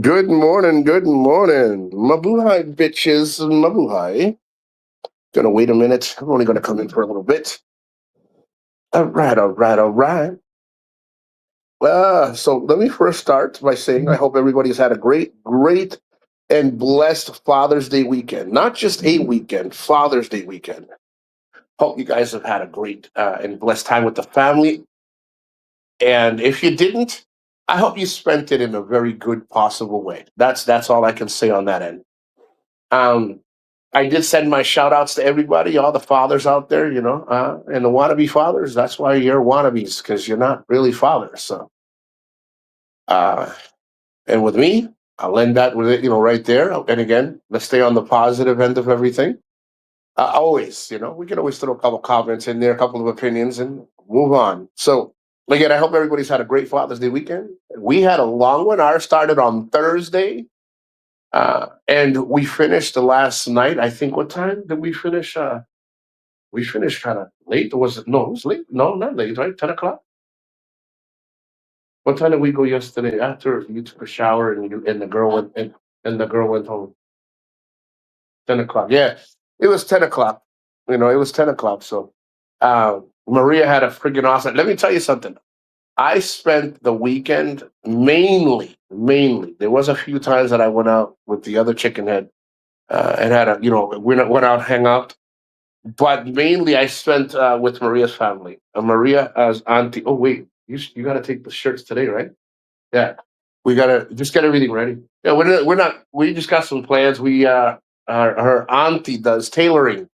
Good morning, good morning. Mabuhay, bitches. Mabuhay. Gonna wait a minute. I'm only gonna come in for a little bit. All right, all right, all right. So let me first start by saying I hope everybody's had a great and blessed Father's Day weekend. Not just a weekend, Father's Day weekend. Hope you guys have had a great and blessed time with the family. And if you didn't, I hope you spent it in a very good possible way. That's all I can say on that end. Um, I did send my shout outs to everybody, all the fathers out there, and the wannabe fathers. That's why you're wannabes, because you're not really fathers. So, uh, and with me, I'll end that with it, right there. And again, let's stay on the positive end of everything. Always, we can always throw a couple comments in there, a couple of opinions, and move on. So, again, I hope everybody's had a great Father's Day weekend. We had a long one. Ours started on Thursday. And we finished the last night. I think what time did we finish? We finished kind of late. Or was it? No, it was late. No, not late. Right, 10 o'clock. What time did we go yesterday? After you took a shower and the girl went and the girl went home. 10 o'clock. Yeah, it was 10 o'clock. It was 10 o'clock. So Maria had a freaking awesome. Let me tell you something. I spent the weekend mainly. There was a few times that I went out with the other chicken head and had a went out hang out. But mainly, I spent with Maria's family. Maria as auntie. Oh wait, you got to take the shirts today, right? Yeah, we gotta just get everything ready. Yeah, we're not. We just got some plans. Her auntie does tailoring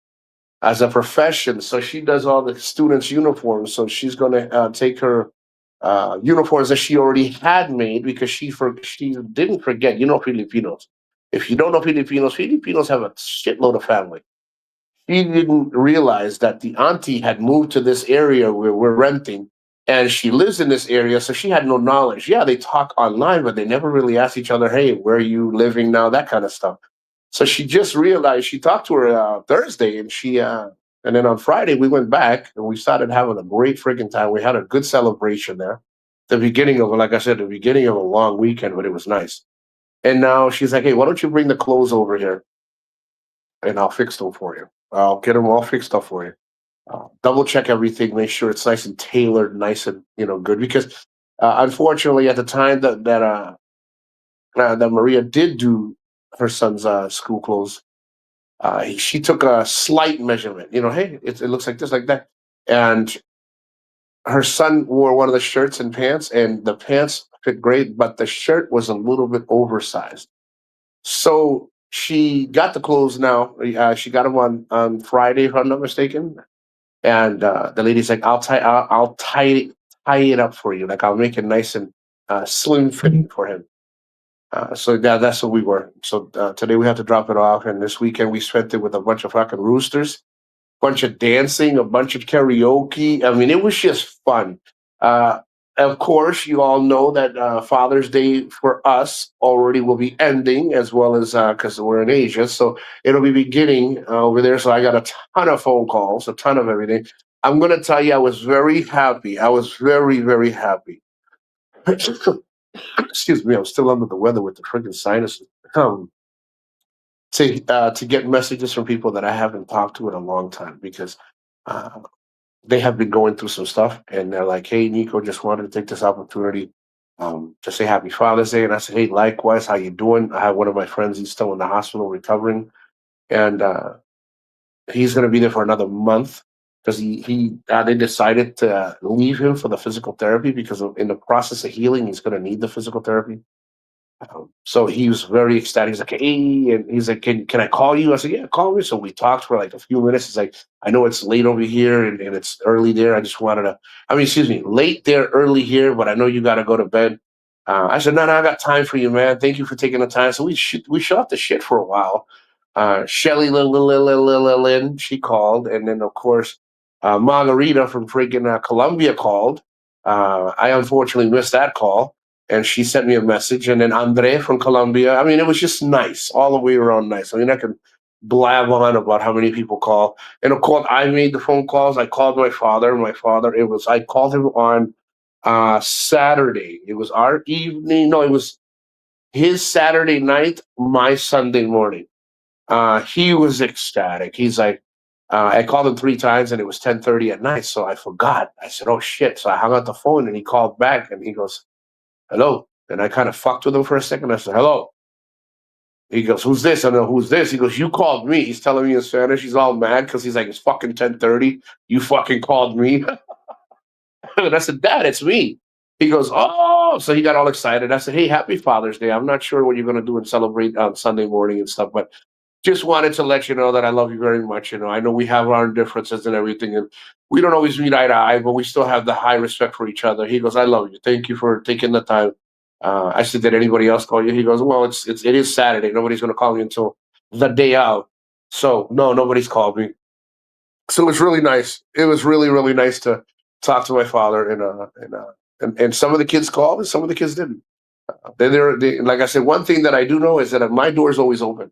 as a profession, so she does all the students' uniforms. So she's gonna take her uniforms that she already had made because she didn't forget. Filipinos. If you don't know Filipinos have a shitload of family. She didn't realize that the auntie had moved to this area where we're renting, and she lives in this area, so she had no knowledge. Yeah, they talk online, but they never really ask each other, "Hey, where are you living now?" That kind of stuff. So she just realized. She talked to her Thursday, and then on Friday we went back and we started having a great freaking time. We had a good celebration there. The beginning of, like I said, the beginning of a long weekend, but it was nice. And now she's like, "Hey, why don't you bring the clothes over here, and I'll fix them for you. I'll get them all fixed up for you." Double check everything, make sure it's nice and tailored, nice and good. Because unfortunately, at the time that Maria did do her son's school clothes, she took a slight measurement. Hey, it looks like this, like that, and her son wore one of the shirts and pants, and the pants fit great, but the shirt was a little bit oversized. So she got the clothes now. She got them on Friday, if I'm not mistaken. And the lady's like, I'll tie it up for you. Like I'll make it nice and slim fitting for him. So that's what we were. So today we had to drop it off, and this weekend we spent it with a bunch of fucking roosters, bunch of dancing, a bunch of karaoke. I mean, it was just fun. Uh, of course, you all know that Father's Day for us already will be ending, as well as because we're in Asia, so it'll be beginning over there. So I got a ton of phone calls, a ton of everything. I'm going to tell you, I was very happy. I was very, very happy. Excuse me, I'm still under the weather with the freaking sinuses. Um, to get messages from people that I haven't talked to in a long time because uh, they have been going through some stuff, and they're like, "Hey, Nico, just wanted to take this opportunity to say Happy Father's Day." And I said, "Hey, likewise, how you doing?" I have one of my friends; he's still in the hospital recovering, and he's going to be there for another month because they decided to leave him for the physical therapy because in the process of healing, he's going to need the physical therapy. So he was very ecstatic. He's like, "Hey," and he's like, "Can I call you?" I said, "Yeah, call me." So we talked for like a few minutes. He's like, "I know it's late over here and it's early there. I just wanted to, I mean, excuse me, late there, early here, but I know you got to go to bed." I said, "No, I got time for you, man. Thank you for taking the time." So we shot the shit for a while. Shelly Lynn, she called, and then of course Margarita from freaking Colombia called. I unfortunately missed that call, and she sent me a message. And then Andre from Colombia. I mean, it was just nice all the way around. Nice. I mean, I can blab on about how many people call. And of course, I made the phone calls. I called my father. My father. I called him on Saturday. It was our evening. No, it was. His Saturday night, my Sunday morning. He was ecstatic. He's like, I called him 3 times and it was 10:30 at night, so I forgot. I said, "Oh shit!" So I hung up the phone and he called back and he goes, "Hello," and I kind of fucked with him for a second. I said, "Hello." He goes, "Who's this?" I know, "Who's this?" He goes, "You called me." He's telling me in Spanish. He's all mad because he's like, "It's fucking 10:30. You fucking called me." And I said, "Dad, it's me." He goes, "Oh," so he got all excited. I said, "Hey, happy Father's Day. I'm not sure what you're gonna do and celebrate on Sunday morning and stuff, but just wanted to let you know that I love you very much. I know we have our differences and everything, and we don't always meet eye to eye, but we still have the high respect for each other." He goes, "I love you. Thank you for taking the time." I said, "Did anybody else call you?" He goes, "Well, it is Saturday. Nobody's going to call you until the day out. So no, nobody's called me." So it was really nice. It was really really nice to talk to my father, and some of the kids called and some of the kids didn't. Like I said, one thing that I do know is that my door is always open.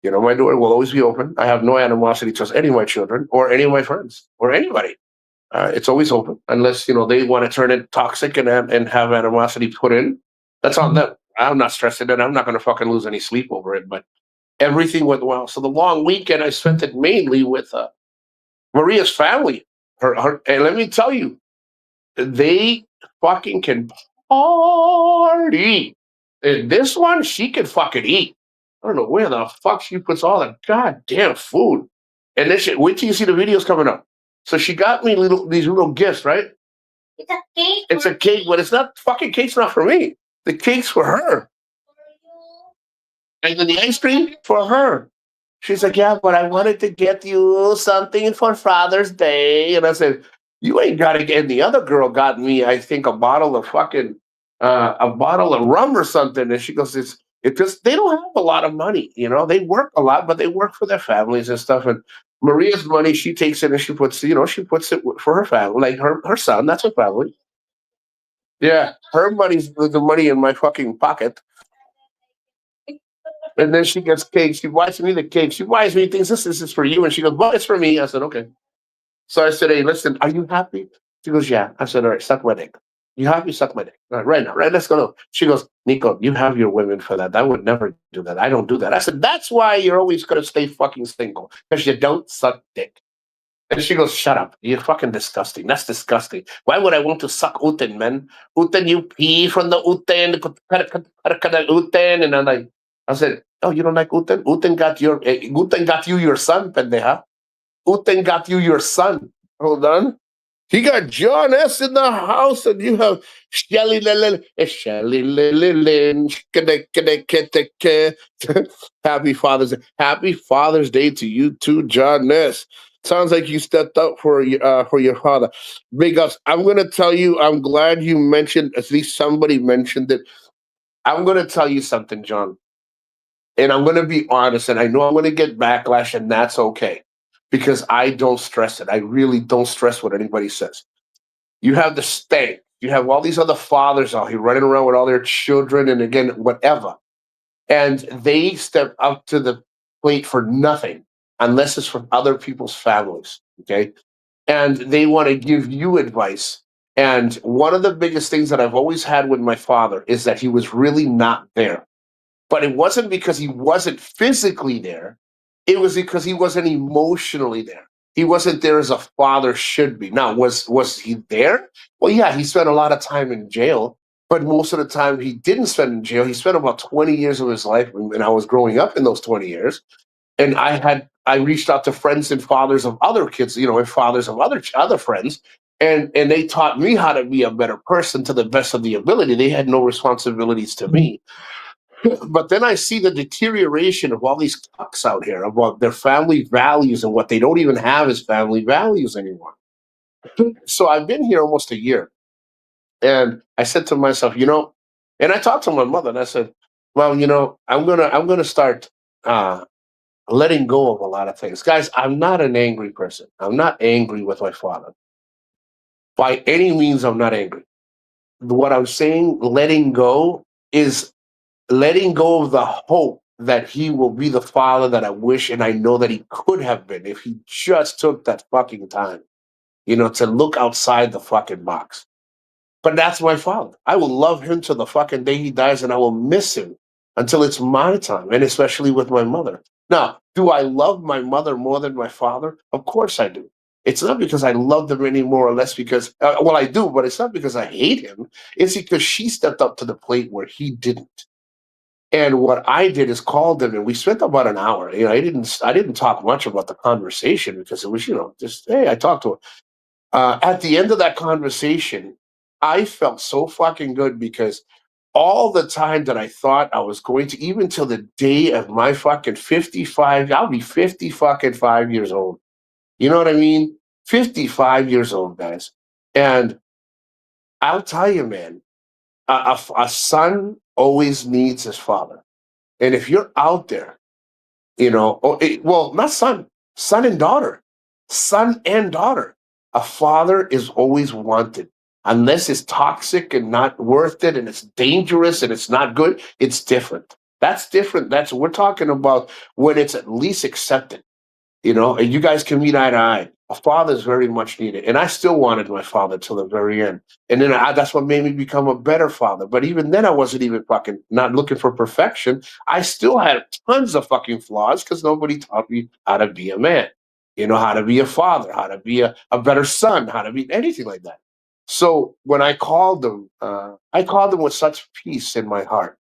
My door will always be open. I have no animosity towards any of my children or any of my friends or anybody. It's always open unless they want to turn it toxic and have animosity put in. That's on them. I'm not stressed and I'm not going to fucking lose any sleep over it. But everything went well. So the long weekend I spent it mainly with Maria's family. And let me tell you, they fucking can party. And this one, she can fucking eat. I don't know where the fuck she puts all the goddamn food. And then wait till you see the videos coming up. So she got me these little gifts, right? It's a cake. It's a cake, but it's not fucking cake's not for me. The cake's for her. And then the ice cream for her. She's like, "Yeah, but I wanted to get you something for Father's Day." And I said, "You ain't got to get." And the other girl got me, I think, a bottle of rum or something. And she goes, it just, they don't have a lot of money. They work a lot, but they work for their families and stuff. And Maria's money, she takes it and she puts it for her family, like her son. That's her family. Yeah, her money's the money in my fucking pocket. And then she gets cake. She buys me the cake. She buys me things. This is for you. And she goes, "But it's for me." I said, "Okay." So I said, "Hey, listen, are you happy?" She goes, "Yeah." I said, "All right, suck my dick." "You happy? Suck my dick. All right now, right? Let's go." She goes, "Nico, you have your women for that. I would never do that. I don't do that." I said, "That's why you're always going to stay fucking single, because you don't suck dick." And she goes, "Shut up. You're fucking disgusting. That's disgusting. Why would I want to suck uten, man? Uten, you pee from the uten, uten." And I'm like, I said, "Oh, you don't like uten? Uten got you your son, pendeja. Uten got you your son." Hold on. He got John S. in the house, and you have Shelly Lilin. Shelly Lilin. Happy Father's Day. Happy Father's Day to you too, John S. Sounds like you stepped up for your father. Big ups. I'm gonna tell you. I'm glad you mentioned. At least somebody mentioned it. I'm gonna tell you something, John, and I'm gonna be honest. And I know I'm gonna get backlash, and that's okay, because I don't stress it. I really don't stress what anybody says. You have the state. You have all these other fathers out here running around with all their children, and again, whatever. And they step up to the plate for nothing unless it's from other people's families. Okay. And they want to give you advice. And one of the biggest things that I've always had with my father is that he was really not there. But it wasn't because he wasn't physically there. It was because he wasn't emotionally there. He wasn't there as a father should be. Now, was he there? Well, yeah, he spent a lot of time in jail, but most of the time he didn't spend in jail. He spent about 20 years of his life, and I was growing up in those 20 years. And I reached out to friends and fathers of other kids, and fathers of other friends, and they taught me how to be a better person to the best of the ability. They had no responsibilities to me. But then I see the deterioration of all these cucks out here about their family values, and what they don't even have as family values anymore. So I've been here almost a year, and I said to myself, and I talked to my mother, and I said, "Well, I'm gonna start letting go of a lot of things, guys. I'm not an angry person. I'm not angry with my father by any means. I'm not angry. What I'm saying, letting go, is letting go of the hope that he will be the father that I wish and I know that he could have been if he just took that fucking time, to look outside the fucking box." But that's my father. I will love him to the fucking day he dies, and I will miss him. until it's my time, and especially with my mother. Now, do I love my mother more than my father? Of course I do. It's not because I love them any more or less because, well, I do, but it's not because I hate him. It's because she stepped up to the plate where he didn't. And what I did is called him, and we spent about an hour. I didn't talk much about the conversation because it was, just hey, I talked to her. At the end of that conversation, I felt so fucking good because all the time that I thought I was going to, even till the day of my fucking 55, I'll be 50 fucking 5 years old. You know what I mean? 55 years old, guys. And I'll tell you, man, a son always needs his father. And if you're out there, well, not son and daughter, son and daughter. A father is always wanted. Unless it's toxic and not worth it and it's dangerous and it's not good, it's different. That's different. We're talking about when it's at least accepted, and you guys can meet eye to eye. A father is very much needed. And I still wanted my father till the very end. And then that's what made me become a better father. But even then, I wasn't even fucking not looking for perfection. I still had tons of fucking flaws because nobody taught me how to be a man, how to be a father, how to be a better son, how to be anything like that. So when I called them with such peace in my heart,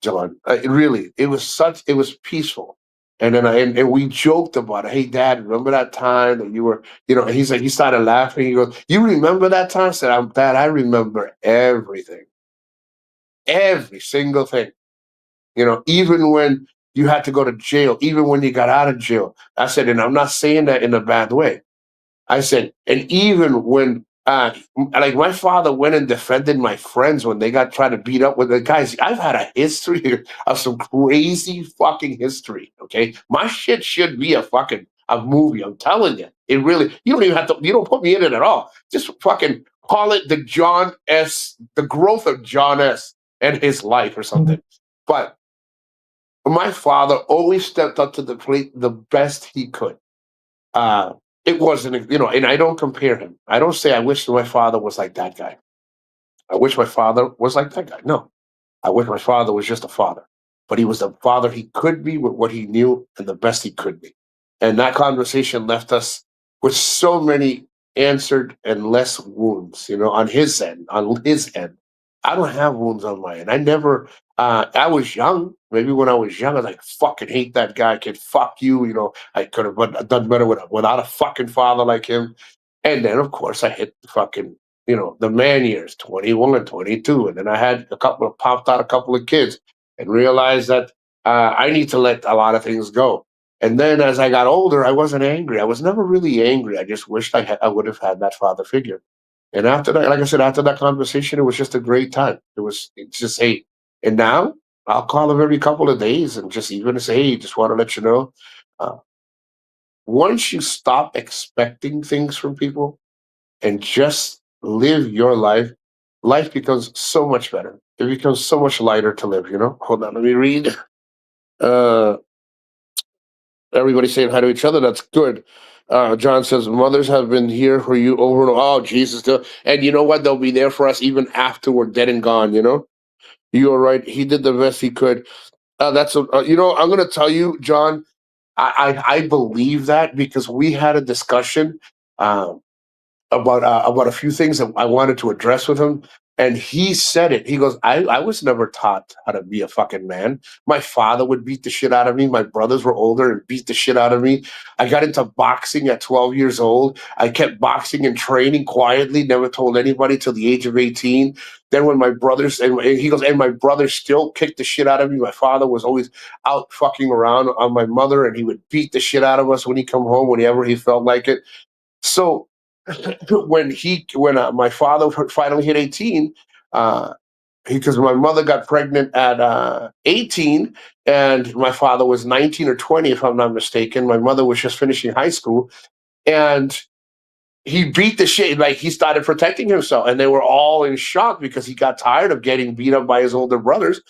John. It was peaceful. And then and we joked about it. Hey, Dad, remember that time that you were, and he started laughing. He goes, "You remember that time?" I said, Dad, I remember everything, every single thing. Even when you had to go to jail, even when you got out of jail. I said, and I'm not saying that in a bad way. I said, and even when, like my father went and defended my friends when they got trying to beat up with the guys. I've had a history of some crazy fucking history. Okay, my shit should be a movie. I'm telling you, it really. You don't even have to. You don't put me in it at all. Just fucking call it the growth of John S. and his life or something. But my father always stepped up to the plate the best he could. Uh, it wasn't, and I don't compare him. I don't say I wish my father was like that guy. I wish my father was like that guy. No, I wish my father was just a father, but he was the father he could be with what he knew and the best he could be. And that conversation left us with so many answered and less wounds, on his end, on his end. I don't have wounds on my end. I was young. Maybe when I was young, I was like, fucking hate that guy, kid. Fuck you. I could have done better without a fucking father like him. And then, of course, I hit the fucking, the man years, 21, 22. And then I had popped out a couple of kids and realized that I need to let a lot of things go. And then as I got older, I wasn't angry. I was never really angry. I just wished I would have had that father figure. And after that, like I said, after that conversation, it was just a great time. It's just, hey, and now I'll call him every couple of days and just even say, hey, just want to let you know. Uh, Once you stop expecting things from people and just live your life, life becomes so much better. It becomes so much lighter to live. Hold on, let me read. Uh, Everybody saying hi to each other. That's good. John says, mothers have been here for you over and over. Oh, Jesus. And you know what? They'll be there for us even after we're dead and gone. You are right. He did the best he could. I'm going to tell you, John, I believe that because we had a discussion. Um, about a few things that I wanted to address with him. And he said it. He goes, I was never taught how to be a fucking man. My father would beat the shit out of me. My brothers were older and beat the shit out of me. I got into boxing at 12 years old. I kept boxing and training quietly, never told anybody till the age of 18. Then when my brothers, and he goes, and my brother still kicked the shit out of me. My father was always out fucking around on my mother and he would beat the shit out of us when he come home, whenever he felt like it. So when my father finally hit 18, because my mother got pregnant at 18 and my father was 19 or 20, if I'm not mistaken. My mother was just finishing high school and he beat the shit. Like he started protecting himself and they were all in shock because he got tired of getting beat up by his older brothers.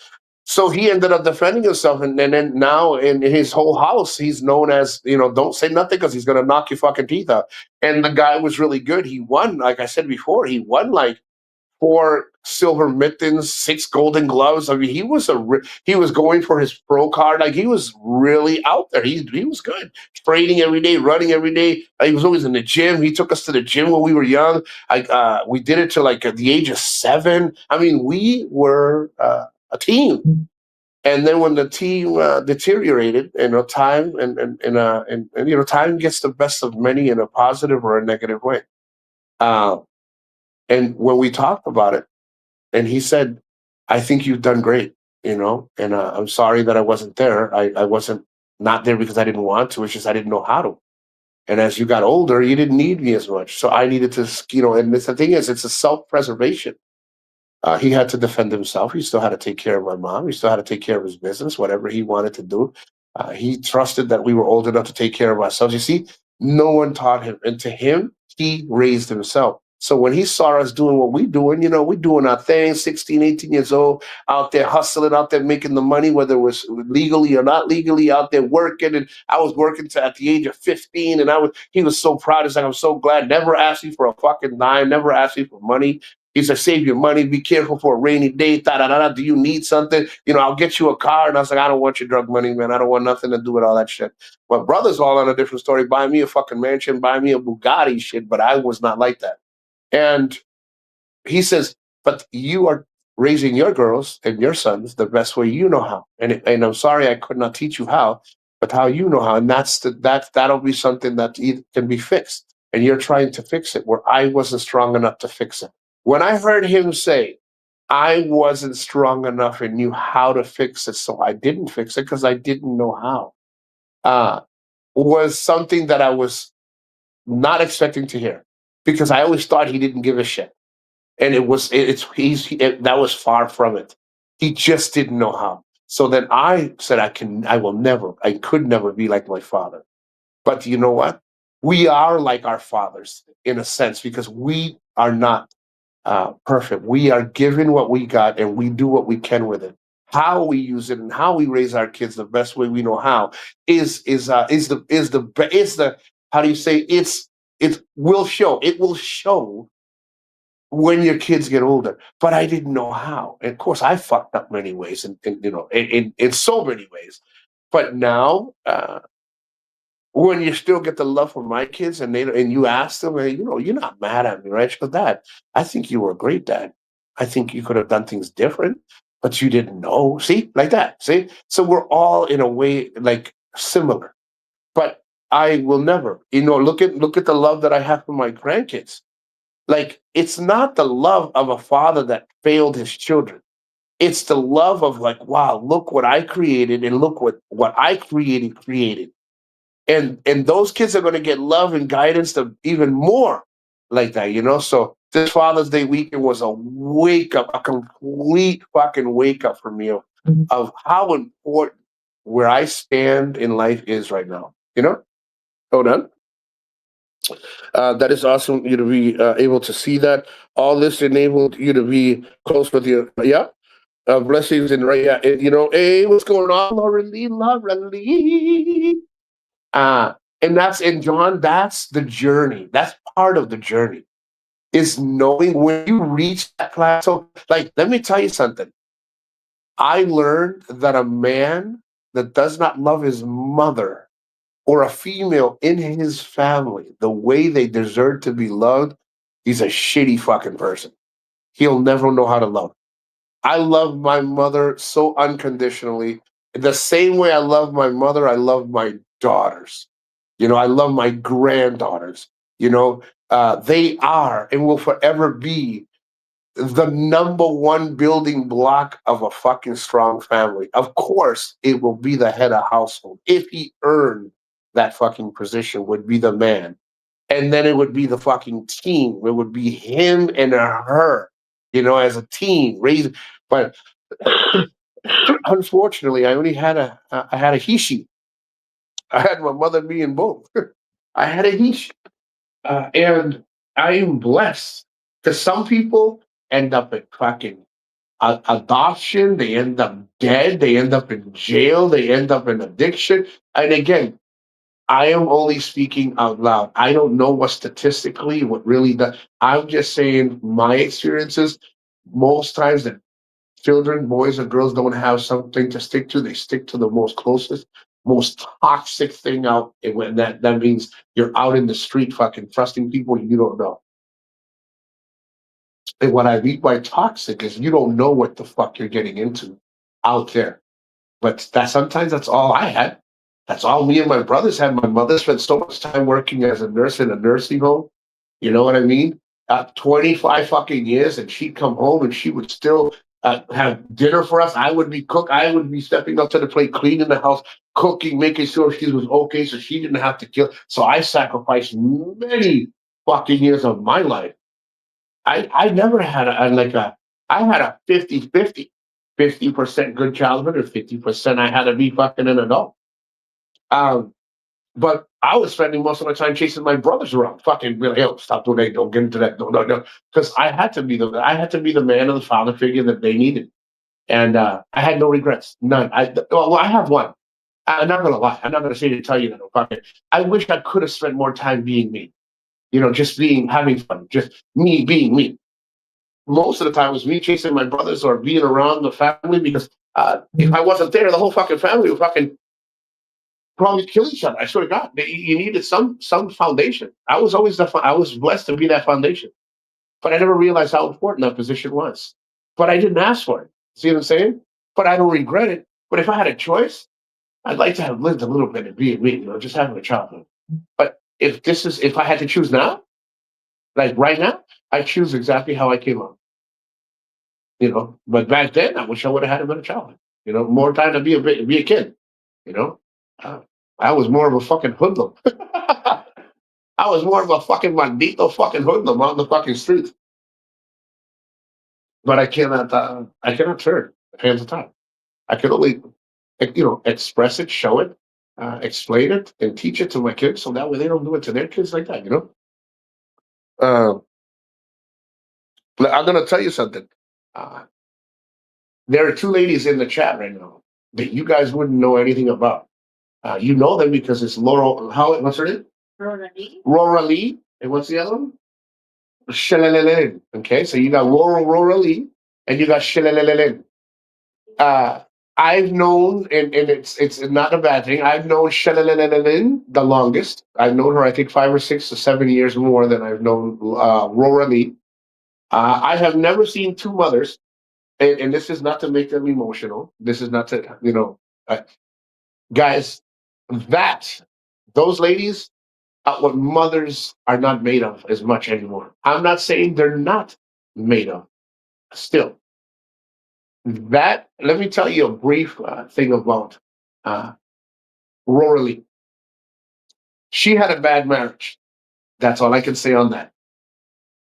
So he ended up defending himself, and then now in his whole house, he's known as, don't say nothing because he's gonna knock your fucking teeth out. And the guy was really good. He won, like I said before, he won like 4 silver mittens, 6 golden gloves. I mean, he was going for his pro card. Like he was really out there. He was good, training every day, running every day. He was always in the gym. He took us to the gym when we were young. We did it to like at the age of 7. I mean, we were a team. And then when the team deteriorated, time and time gets the best of many in a positive or a negative way. Uh, and when we talked about it, and he said, "I think you've done great, and I'm sorry that I wasn't there. I wasn't not there because I didn't want to. It's just I didn't know how to. And as you got older, you didn't need me as much, so I needed to, And the thing is, it's a self-preservation. He had to defend himself. He still had to take care of my mom. He still had to take care of his business, whatever he wanted to do. He trusted that we were old enough to take care of ourselves. You see, no one taught him. And to him, he raised himself. So when he saw us doing what we doing, we doing our thing, 16, 18 years old, out there hustling, out there making the money, whether it was legally or not legally, out there working. And I was working at the age of 15, and he was so proud. He's like, I'm so glad. Never asked me for a fucking dime, never asked me for money. He said, save your money, be careful for a rainy day, da-da-da-da. Do you need something? I'll get you a car. And I was like, I don't want your drug money, man. I don't want nothing to do with all that shit. My brother's all on a different story. Buy me a fucking mansion, buy me a Bugatti shit, but I was not like that. And he says, but you are raising your girls and your sons the best way you know how. And I'm sorry I could not teach you how, but how you know how. And that'll be something that can be fixed. And you're trying to fix it where I wasn't strong enough to fix it. When I heard him say, I wasn't strong enough and knew how to fix it, so I didn't fix it because I didn't know how, was something that I was not expecting to hear, because I always thought he didn't give a shit. And that was far from it. He just didn't know how. So then I said, I could never be like my father. But you know what? We are like our fathers in a sense, because we are not perfect. We are given what we got, and we do what we can with it. How we use it and how we raise our kids the best way we know how is the how do you say, it will show when your kids get older. But I didn't know how. And of course, I fucked up many ways, in so many ways. But now, when you still get the love from my kids, and you ask them, hey, you're not mad at me, right? She goes, Dad, I think you were a great dad. I think you could have done things different, but you didn't know. See, like that. See, so we're all in a way like similar. But I will never, look at the love that I have for my grandkids. Like, it's not the love of a father that failed his children. It's the love of like, wow, look what I created, and look what I created. And those kids are going to get love and guidance to even more like that. So this Father's Day weekend was a wake up, a complete fucking wake up for me of how important where I stand in life is right now. Hold on. That is awesome, you to be able to see that. All this enabled you to be close with your, yeah. Blessings and right, yeah. Hey, what's going on, Lauren Lee? And John, that's the journey. That's part of the journey, is knowing when you reach that plateau. Like, let me tell you something. I learned that a man that does not love his mother, or a female in his family the way they deserve to be loved, he's a shitty fucking person. He'll never know how to love. I love my mother so unconditionally. The same way I love my mother, I love my daughters. I love my granddaughters. They are and will forever be the number one building block of a fucking strong family. Of course, it will be the head of household. If he earned that fucking position, would be the man. And then it would be the fucking team. It would be him and her, as a team. But unfortunately, I had a he-she. I had my mother, me, and both. I had a he-she. And I am blessed, because some people end up at fucking adoption. They end up dead. They end up in jail. They end up in addiction. And again, I am only speaking out loud. I don't know what statistically, what really does. I'm just saying my experiences. most times that children, boys or girls, don't have something to stick to, they stick to the most closest, most toxic thing out. And when that means you're out in the street fucking trusting people you don't know. And what I mean by toxic is you don't know what the fuck you're getting into out there. But that sometimes that's all I had. That's all me and my brothers had. My mother spent so much time working as a nurse in a nursing home. You know what I mean? 25 fucking years, and she'd come home and she would still have dinner for us. I would be cook. I would be stepping up to the plate, cleaning the house, cooking, making sure she was okay, so she didn't have to kill. So I sacrificed many fucking years of my life. I never had I had a 50-50, 50% good childhood or 50% I had to be fucking an adult. Um, but I was spending most of my time chasing my brothers around, fucking really, yo, stop doing that, don't get into that, no, because I had to be the man or the father figure that they needed, and I had no regrets, none. I have one. I'm not gonna lie. I'm not gonna say to tell you that. Fucking, I wish I could have spent more time being me. You know, just having fun, just me being me. Most of the time, it was me chasing my brothers or being around the family because if I wasn't there, the whole fucking family would fucking probably kill each other. I swear to God, you needed some foundation. I was blessed to be that foundation, but I never realized how important that position was. But I didn't ask for it. See what I'm saying? But I don't regret it. But if I had a choice, I'd like to have lived a little bit and be me, just having a childhood. But if I had to choose now, like right now, I choose exactly how I came up. But back then, I wish I would have had a better childhood. More time to be a kid. You know, uh, I was more of a fucking hoodlum. I was more of a fucking maldito fucking hoodlum on the fucking streets. But I cannot turn hands of time. I can only, express it, show it, explain it, and teach it to my kids, so that way they don't do it to their kids like that. Uh, I'm gonna tell you something. Uh, there are two ladies in the chat right now that you guys wouldn't know anything about. You know them because it's Laurel. What's her name? Rora Lee. And what's the other one? Shalalalalin. Okay, so you got Rora Lee, and you got Shalalalalin. Uh, I've known, and it's not a bad thing. I've known Shalalalalin the longest. I've known her, I think, 5 or 6 or 7 years more than I've known Rora Lee. I have never seen two mothers, and this is not to make them emotional. This is not to, guys, that those ladies are what mothers are not made of as much anymore. I'm not saying they're not made of. Still, let me tell you a brief thing about uh, Rory Lee. She had a bad marriage. That's all I can say on that.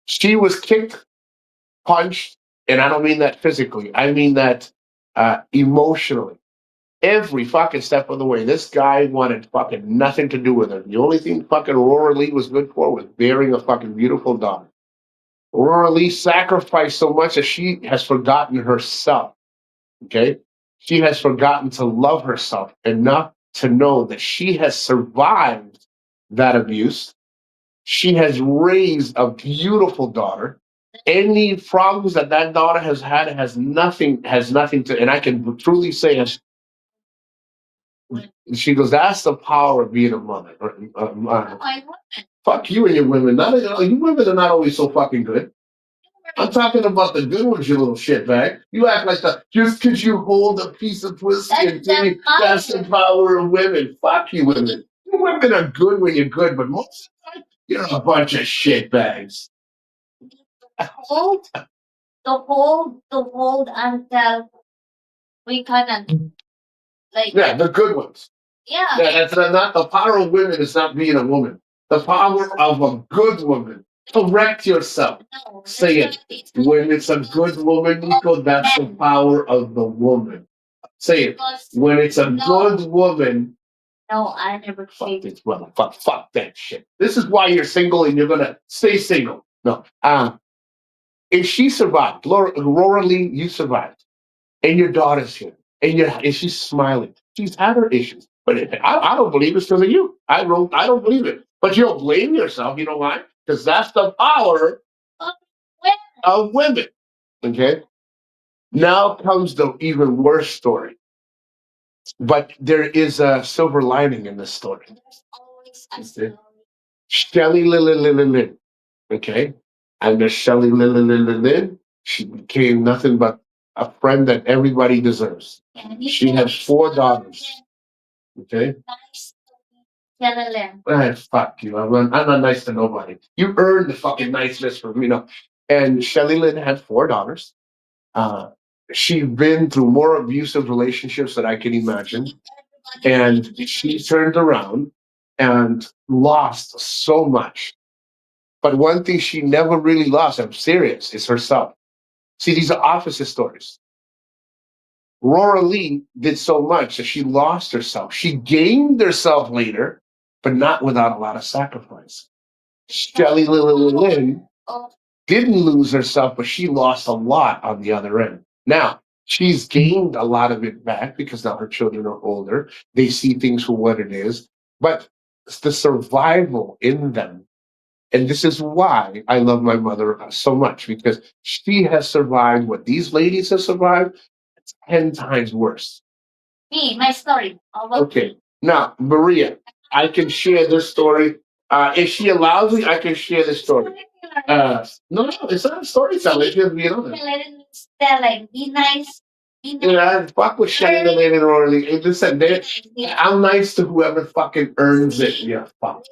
She was kicked, punched, and I don't mean that physically. I mean that emotionally. Every fucking step of the way, this guy wanted fucking nothing to do with her. The only thing fucking Aurora Lee was good for was bearing a fucking beautiful daughter. Aurora Lee sacrificed so much that she has forgotten herself. Okay? She has forgotten to love herself enough to know that she has survived that abuse. She has raised a beautiful daughter. Any problems that daughter has had has nothing to, and I can truly say, she goes, that's the power of being a mother. Fuck you and your women. You women are not always so fucking good. I'm talking about the good ones, you little shitbag. You act like that just because you hold a piece of pussy and titty, that's the power of women. Fuck you, women. You women are good when you're good, but most of the time, you're a bunch of shitbags. To hold until we kind of yeah, the good ones. Yeah, that's not the power of women is not being a woman. The power of a good woman. Correct yourself. No, say it. When it's a good woman, Nico, that's the power of the woman. Say it. When it's a good woman. No, I never fuck this motherfucker. Fuck that shit. This is why you're single and you're gonna stay single. No. And she survived. Laura Lee, you survived. And your daughter's here. And she's smiling. She's had her issues. But I don't believe it's because of you. I don't believe it. But you don't blame yourself. You know why? Because that's the power of women. Okay. Now comes the even worse story. But there is a silver lining in this story. Okay. Shelly Lynn. Okay. And Miss Shelly Lynn, she became nothing but a friend that everybody deserves. She has 4 daughters. Okay. Fuck you. I'm not nice to nobody. You earned the fucking niceness from me, And Shelly Lynn had 4 daughters. Uh, she's been through more abusive relationships than I can imagine. And she turned around and lost so much. But one thing she never really lost, I'm serious, is herself. See, these are opposite stories. Rora Lee did so much that she lost herself. She gained herself later, but not without a lot of sacrifice. Shelly Lynn didn't lose herself, but she lost a lot on the other end. Now, she's gained a lot of it back because now her children are older. They see things for what it is, but it's the survival in them. And this is why I love my mother so much because she has survived what these ladies have survived 10 times worse. Me, my story. Okay. Now, Maria, I can share this story. If she allows me, I can share this story. No, it's not a storytelling. It's just being honest. Like, be nice. Yeah, fuck with Shannon and Lynn and Rory. Listen, I'm nice to whoever fucking earns it. Yeah, fuck.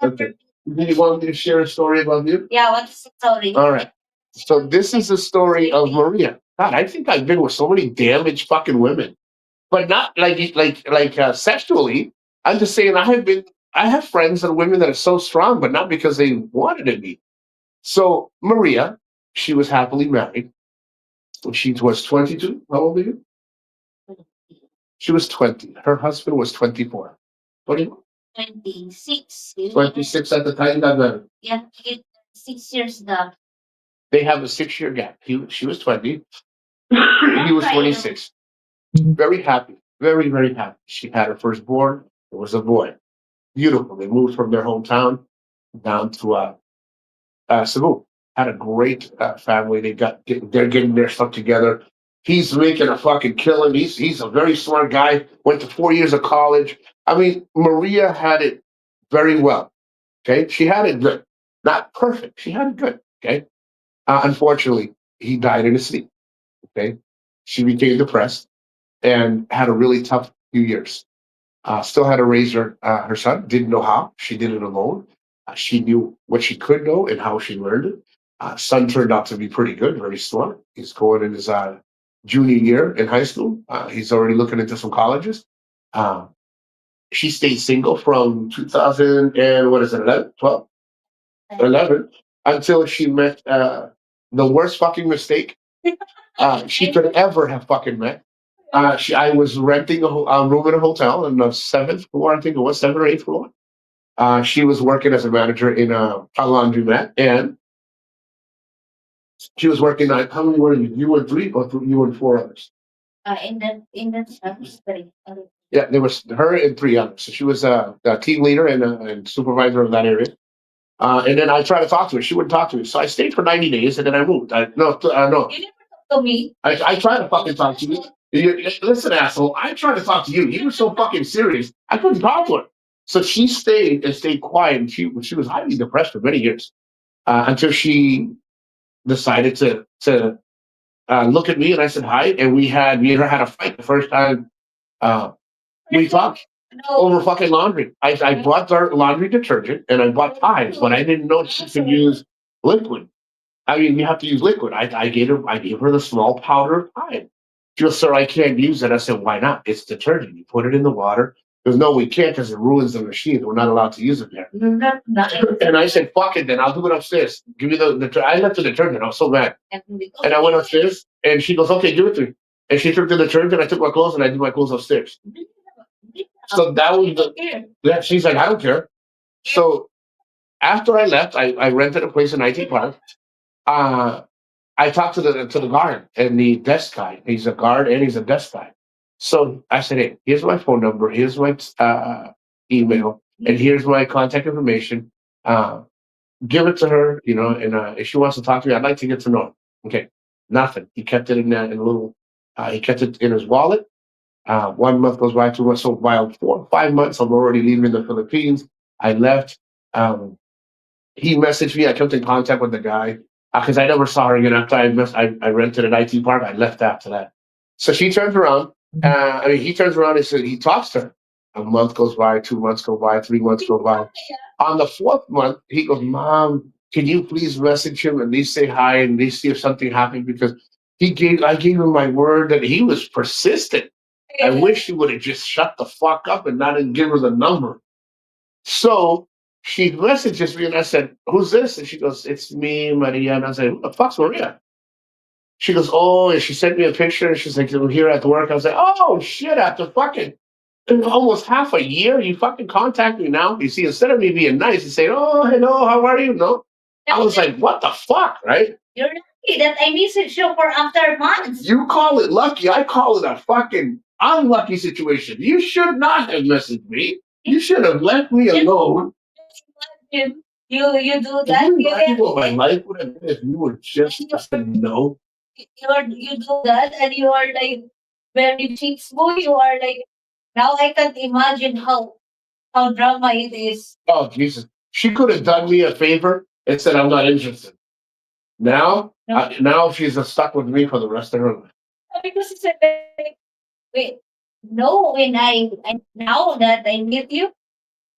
Okay. Do you want me to share a story about you? Yeah, what's the story? All right. So this is the story of Maria. God, I think I've been with so many damaged fucking women, but not like sexually. I'm just saying I have friends and women that are so strong, but not because they wanted to be. So Maria, she was happily married. She was 22. How old are you? She was 20. Her husband was 24. 21? 26. 26 at the time you got married. Yeah, 6 years gap. They have a 6-year gap. She was 20. He was 26. Very happy. Very, very happy. She had her firstborn. It was a boy. Beautiful. They moved from their hometown down to Cebu. Had a great family. They're getting their stuff together. He's making a fucking killing. He's a very smart guy. Went to 4 years of college. I mean, Maria had it very well. Okay, she had it good. Not perfect. She had it good. Okay. Unfortunately, he died in his sleep. Okay. She became depressed and had a really tough few years. Still had to raise her son. Didn't know how. She did it alone. She knew what she could know and how she learned it. Son turned out to be pretty good, very smart. He's going in his junior year in high school. He's already looking into some colleges. Uh, she stayed single from 2000 and what is it, 11, 12, 11, until she met the worst fucking mistake she could ever have fucking met. I was renting a room in a hotel on the 7th floor, I think it was 7th or 8th floor. She was working as a manager in a laundromat, and she was working on how many were you? You were three, or you were four others? In the three. Yeah, there was her and three others. So she was the team leader and supervisor of that area. And then I tried to talk to her. She wouldn't talk to me. So I stayed for 90 days and then I moved. No. You never talked to me. I tried to fucking talk to you. Listen, asshole, I tried to talk to you. You were so fucking serious. I couldn't talk to her. So she stayed and stayed quiet. And she was highly depressed for many years until she decided to look at me and I said hi. And we had a fight the first time we talked over fucking laundry. I bought our laundry detergent and I bought Tides, but I didn't know she could use liquid. I mean, you have to use liquid. I gave her the small powder of Tide. She goes, sir, I can't use it. I said, why not? It's detergent. You put it in the water. He goes, no, we can't because it ruins the machine. We're not allowed to use it there. And I said, fuck it then. I'll do it upstairs. Give me the I left the detergent. I was so mad. And I went upstairs and she goes, okay, give it to me. And she took the detergent. I took my clothes and I did my clothes upstairs. So that was yeah, she's like, I don't care. So after I left, I rented a place in IT Park. Uh, I talked to the guard and the desk guy. He's a guard and he's a desk guy. So I said, hey, here's my phone number, here's my email, and here's my contact information. Give it to her, and if she wants to talk to me, I'd like to get to know her. Okay. Nothing. He kept it in that in a little. He kept it in his wallet. 1 month goes by, 2 months. So by 4 or 5 months, I'm already leaving the Philippines. I left. He messaged me. I kept in contact with the guy because I never saw her again after I rented an IT park. I left after that. So she turns around. He turns around and said he talks to her. A month goes by, 2 months go by, 3 months go by. On the fourth month, he goes, "Mom, can you please message him and at least say hi and at least see if something happened?" Because I gave him my word that he was persistent. I wish he would have just shut the fuck up and not even give her the number. So she messages me and I said, "Who's this?" And she goes, "It's me, Maria." And I said, "Who the fuck's Maria?" She goes, "Oh," and she sent me a picture. And she's like, "I'm here at work." I was like, "Oh shit!" After fucking almost half a year, you fucking contact me now. You see, instead of me being nice and saying, "Oh, hello, how are you?" No, I was like, "What the fuck?" Right? You're lucky that I messaged you for after months. You call it lucky. I call it a fucking unlucky situation. You should not have messaged me. You should have left me alone. You do that. Can you imagine what my life would have been if you would just said no? You do that and you are like very boy. You are like now I can't imagine how drama it is. Oh Jesus! She could have done me a favor and said I'm not interested. Now, no. Now she's stuck with me for the rest of her life. Because it's like, wait, no, I now that I meet you,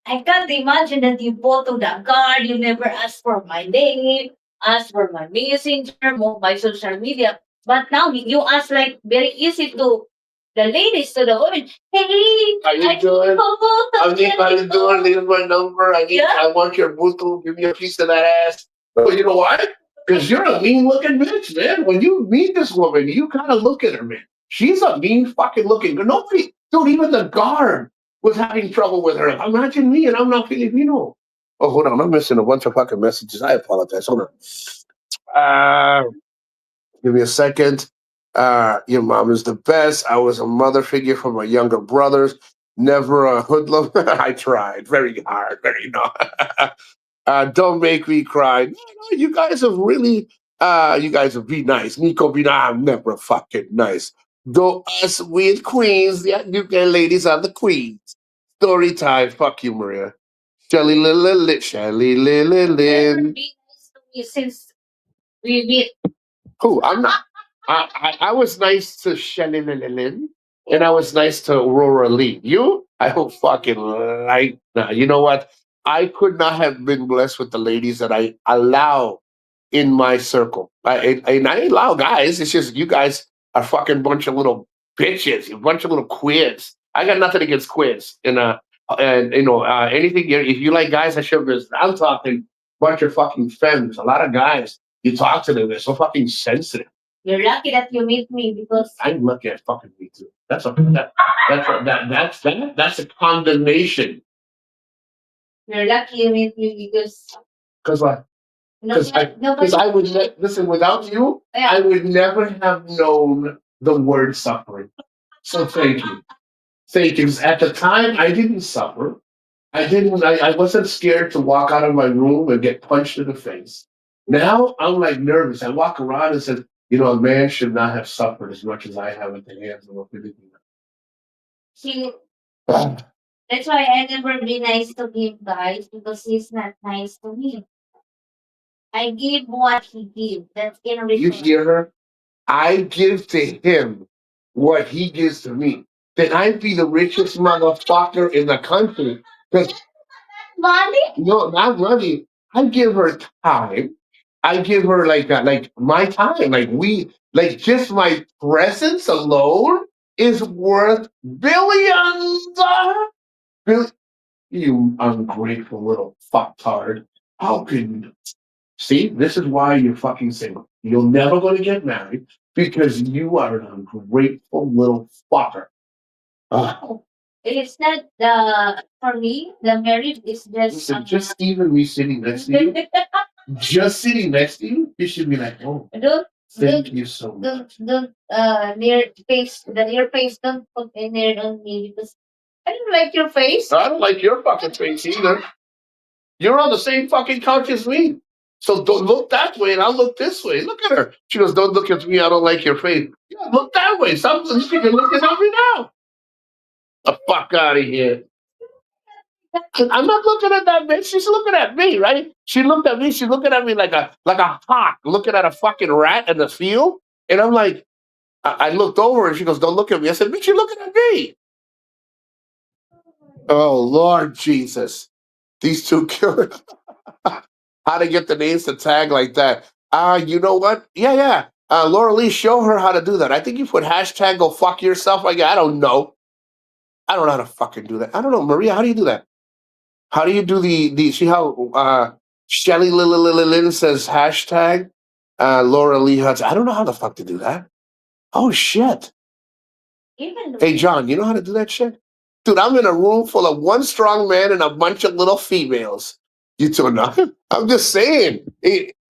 I can't imagine that you go to the card, you never ask for my name, ask for my messenger, my social media. But now you ask like very easy to the ladies to the women. Hey, how you doing? How you doing? Leave my number. I want your booty. Give me a piece of that ass. Oh, you know why? Because you're a mean looking bitch, man. When you meet this woman, you gotta look at her, man. She's a mean fucking looking. Nobody, dude, even the guard was having trouble with her. Imagine me, and I'm not Filipino. Oh, hold on. I'm missing a bunch of fucking messages. I apologize. Hold on. Give me a second. Your mom is the best. I was a mother figure for my younger brothers. Never a hoodlum. I tried very hard. Very not. Don't make me cry. No, you guys have really. You guys have be nice. Nico, be nice. I'm never fucking nice. Go us with queens. Yeah, you ladies are the queens. Story time. Fuck you, Maria. Shelly Lily, Shelly Lily Lynn. Be nice to me since we meet. Who? I'm not. I was nice to Shelly Lily Lynn, and I was nice to Aurora Lee. You? I don't fucking like. Nah, you know what? I could not have been blessed with the ladies that I allow in my circle. And I allow guys. It's just you guys are fucking bunch of little bitches, a bunch of little quids. I got nothing against quids. And anything. If you like guys, I should. I'm talking bunch of fucking femmes. A lot of guys. You talk to them, they're so fucking sensitive. You're lucky that you meet me because I'm lucky I fucking meet you. That's a condemnation. You're lucky you meet me because what? Because I would listen without you. Yeah. I would never have known the word suffering. So thank you, thank you. 'Cause at the time, I didn't suffer. I didn't. I wasn't scared to walk out of my room and get punched in the face. Now I'm like nervous. I walk around and said, a man should not have suffered as much as I have at the hands of a Filipino. See, that's why I never be nice to him, guys, because he's not nice to me. I give what he gives. That's in return. You hear her? I give to him what he gives to me. Then I'd be the richest motherfucker in the country. Because money? No, not money. I give her time. I give her like my time. Just my presence alone is worth billions. You ungrateful little fucktard. How can you? See, this is why you're fucking single. You're never going to get married because you are an ungrateful little fucker. Ugh. It's not for me. The marriage is just. Listen, just even me sitting next to you, just sitting next to you, you should be like, "Oh, thank you so much." Don't near face your face. Don't put in there on me because I don't like your face. I don't like your fucking face either. You're on the same fucking couch as me. So don't look that way, and I'll look this way. Look at her. She goes, don't look at me. I don't like your face. Yeah, look that way. Stop looking at me now. The fuck out of here. I'm not looking at that bitch. She's looking at me, right? She looked at me. She's looking at me like a hawk looking at a fucking rat in the field. And I'm like, I looked over and she goes, don't look at me. I said, bitch, you're looking at me. Oh, Lord Jesus. These two killers. How to get the names to tag like that. You know what? Yeah, yeah. Laura Lee, show her how to do that. I think you put hashtag go fuck yourself. Like, I don't know. I don't know how to fucking do that. I don't know. Maria, how do you do that? How do you do the see how Shelly Lynn says hashtag Laura Lee Hudson? I don't know how the fuck to do that. Oh shit. Hey John, you know how to do that shit? Dude, I'm in a room full of one strong man and a bunch of little females. You two know. I'm just saying.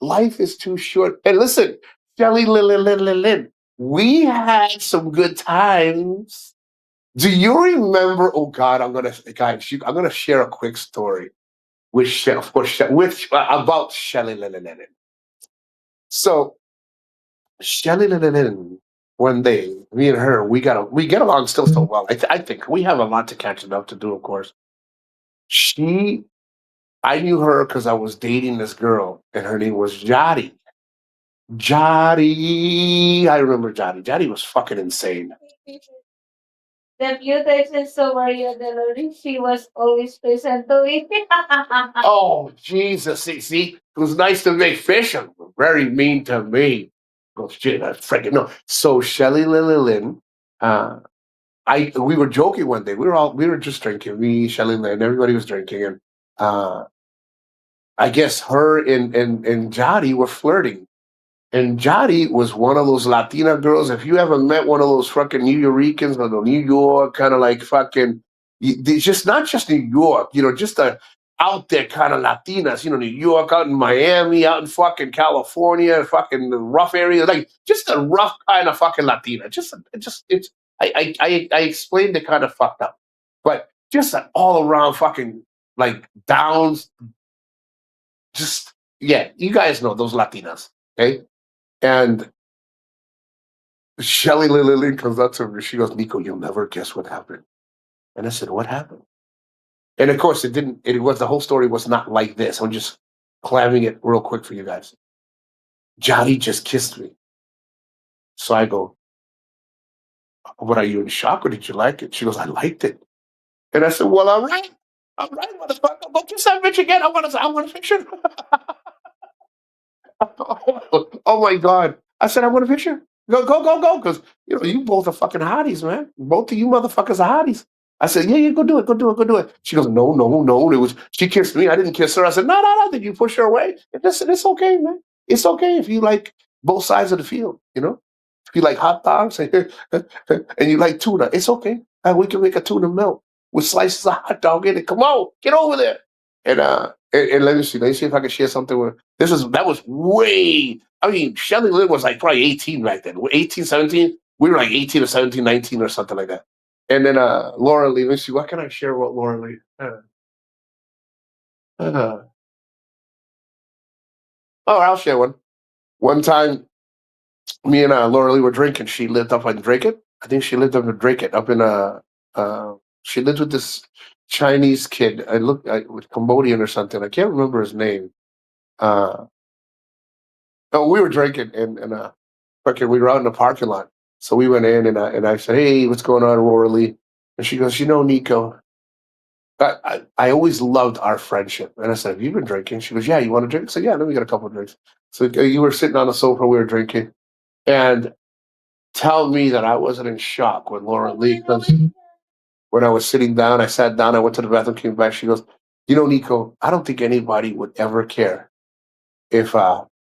Life is too short. And listen, Shelly Lynn, we had some good times. Do you remember? Oh God, I'm gonna share a quick story with about Shelly Lynn. So Shelly Lynn, one day, me and her, we get along still so well. I think we have a lot to catch up to do, of course. She, I knew her because I was dating this girl, and her name was Jody. Jody, I remember Jody. Jody was fucking insane. The few times I saw Maria Delori, she was always present to me. Oh, Jesus. See, it was nice to make fish. Very mean to me. Oh, shit, I freaking know. So, Shelly Lynn, uh, we were joking one day. We were just drinking. Me, Shelly Lynn, everybody was drinking. And I guess her and Jody were flirting. And Jody was one of those Latina girls. If you ever met one of those fucking New Yorkers or the New York kind of like fucking, just not just New York, just a out there kind of Latinas, New York, out in Miami, out in fucking California, fucking rough areas, like just a rough kind of fucking Latina. It's. I explained it kind of fucked up, but just an all around fucking like downs. Just yeah, you guys know those Latinas, okay? And Shelly Lynn comes up to me. She goes, Nico, you'll never guess what happened. And I said, what happened? And of course, the whole story was not like this. I'm just clamming it real quick for you guys. Johnny just kissed me. So I go, what, are you in shock or did you like it? She goes, I liked it. And I said, well, all right. All right, motherfucker. Go kiss that bitch again. I want a picture. Oh my God. I said, I want a picture. Go. Because, you both are fucking hotties, man. Both of you motherfuckers are hotties. I said, yeah, go do it. She goes, no. She kissed me. I didn't kiss her. I said, no. Did you push her away? It's okay, man. It's okay if you like both sides of the field, If you like hot dogs and you like tuna, it's okay. We can make a tuna melt with slices of hot dog in it. Come on, get over there. And let me see if I can share something with that was way. I mean, Shelly Lynn was like probably 18 back then. 18, 17. We were like 18 or 17, 19 or something like that. And then Laura Lee, let me see, what can I share about Laura Lee? Uh, I'll share one. One time, me and Laura Lee were drinking. She lived up in Drake It. I think she lived up in Drake It, up in she lived with this Chinese kid. With Cambodian or something. I can't remember his name. No, we were drinking and fucking we were out in the parking lot. So we went in and I said, hey, what's going on, Laura Lee? And she goes, Nico, I always loved our friendship. And I said, have you been drinking? She goes, yeah, you want to drink? I said, yeah, let me get a couple of drinks. So you were sitting on the sofa, we were drinking. And tell me that I wasn't in shock when Laura Lee comes. When I was sitting down, I sat down, I went to the bathroom, came back. She goes, Nico, I don't think anybody would ever care if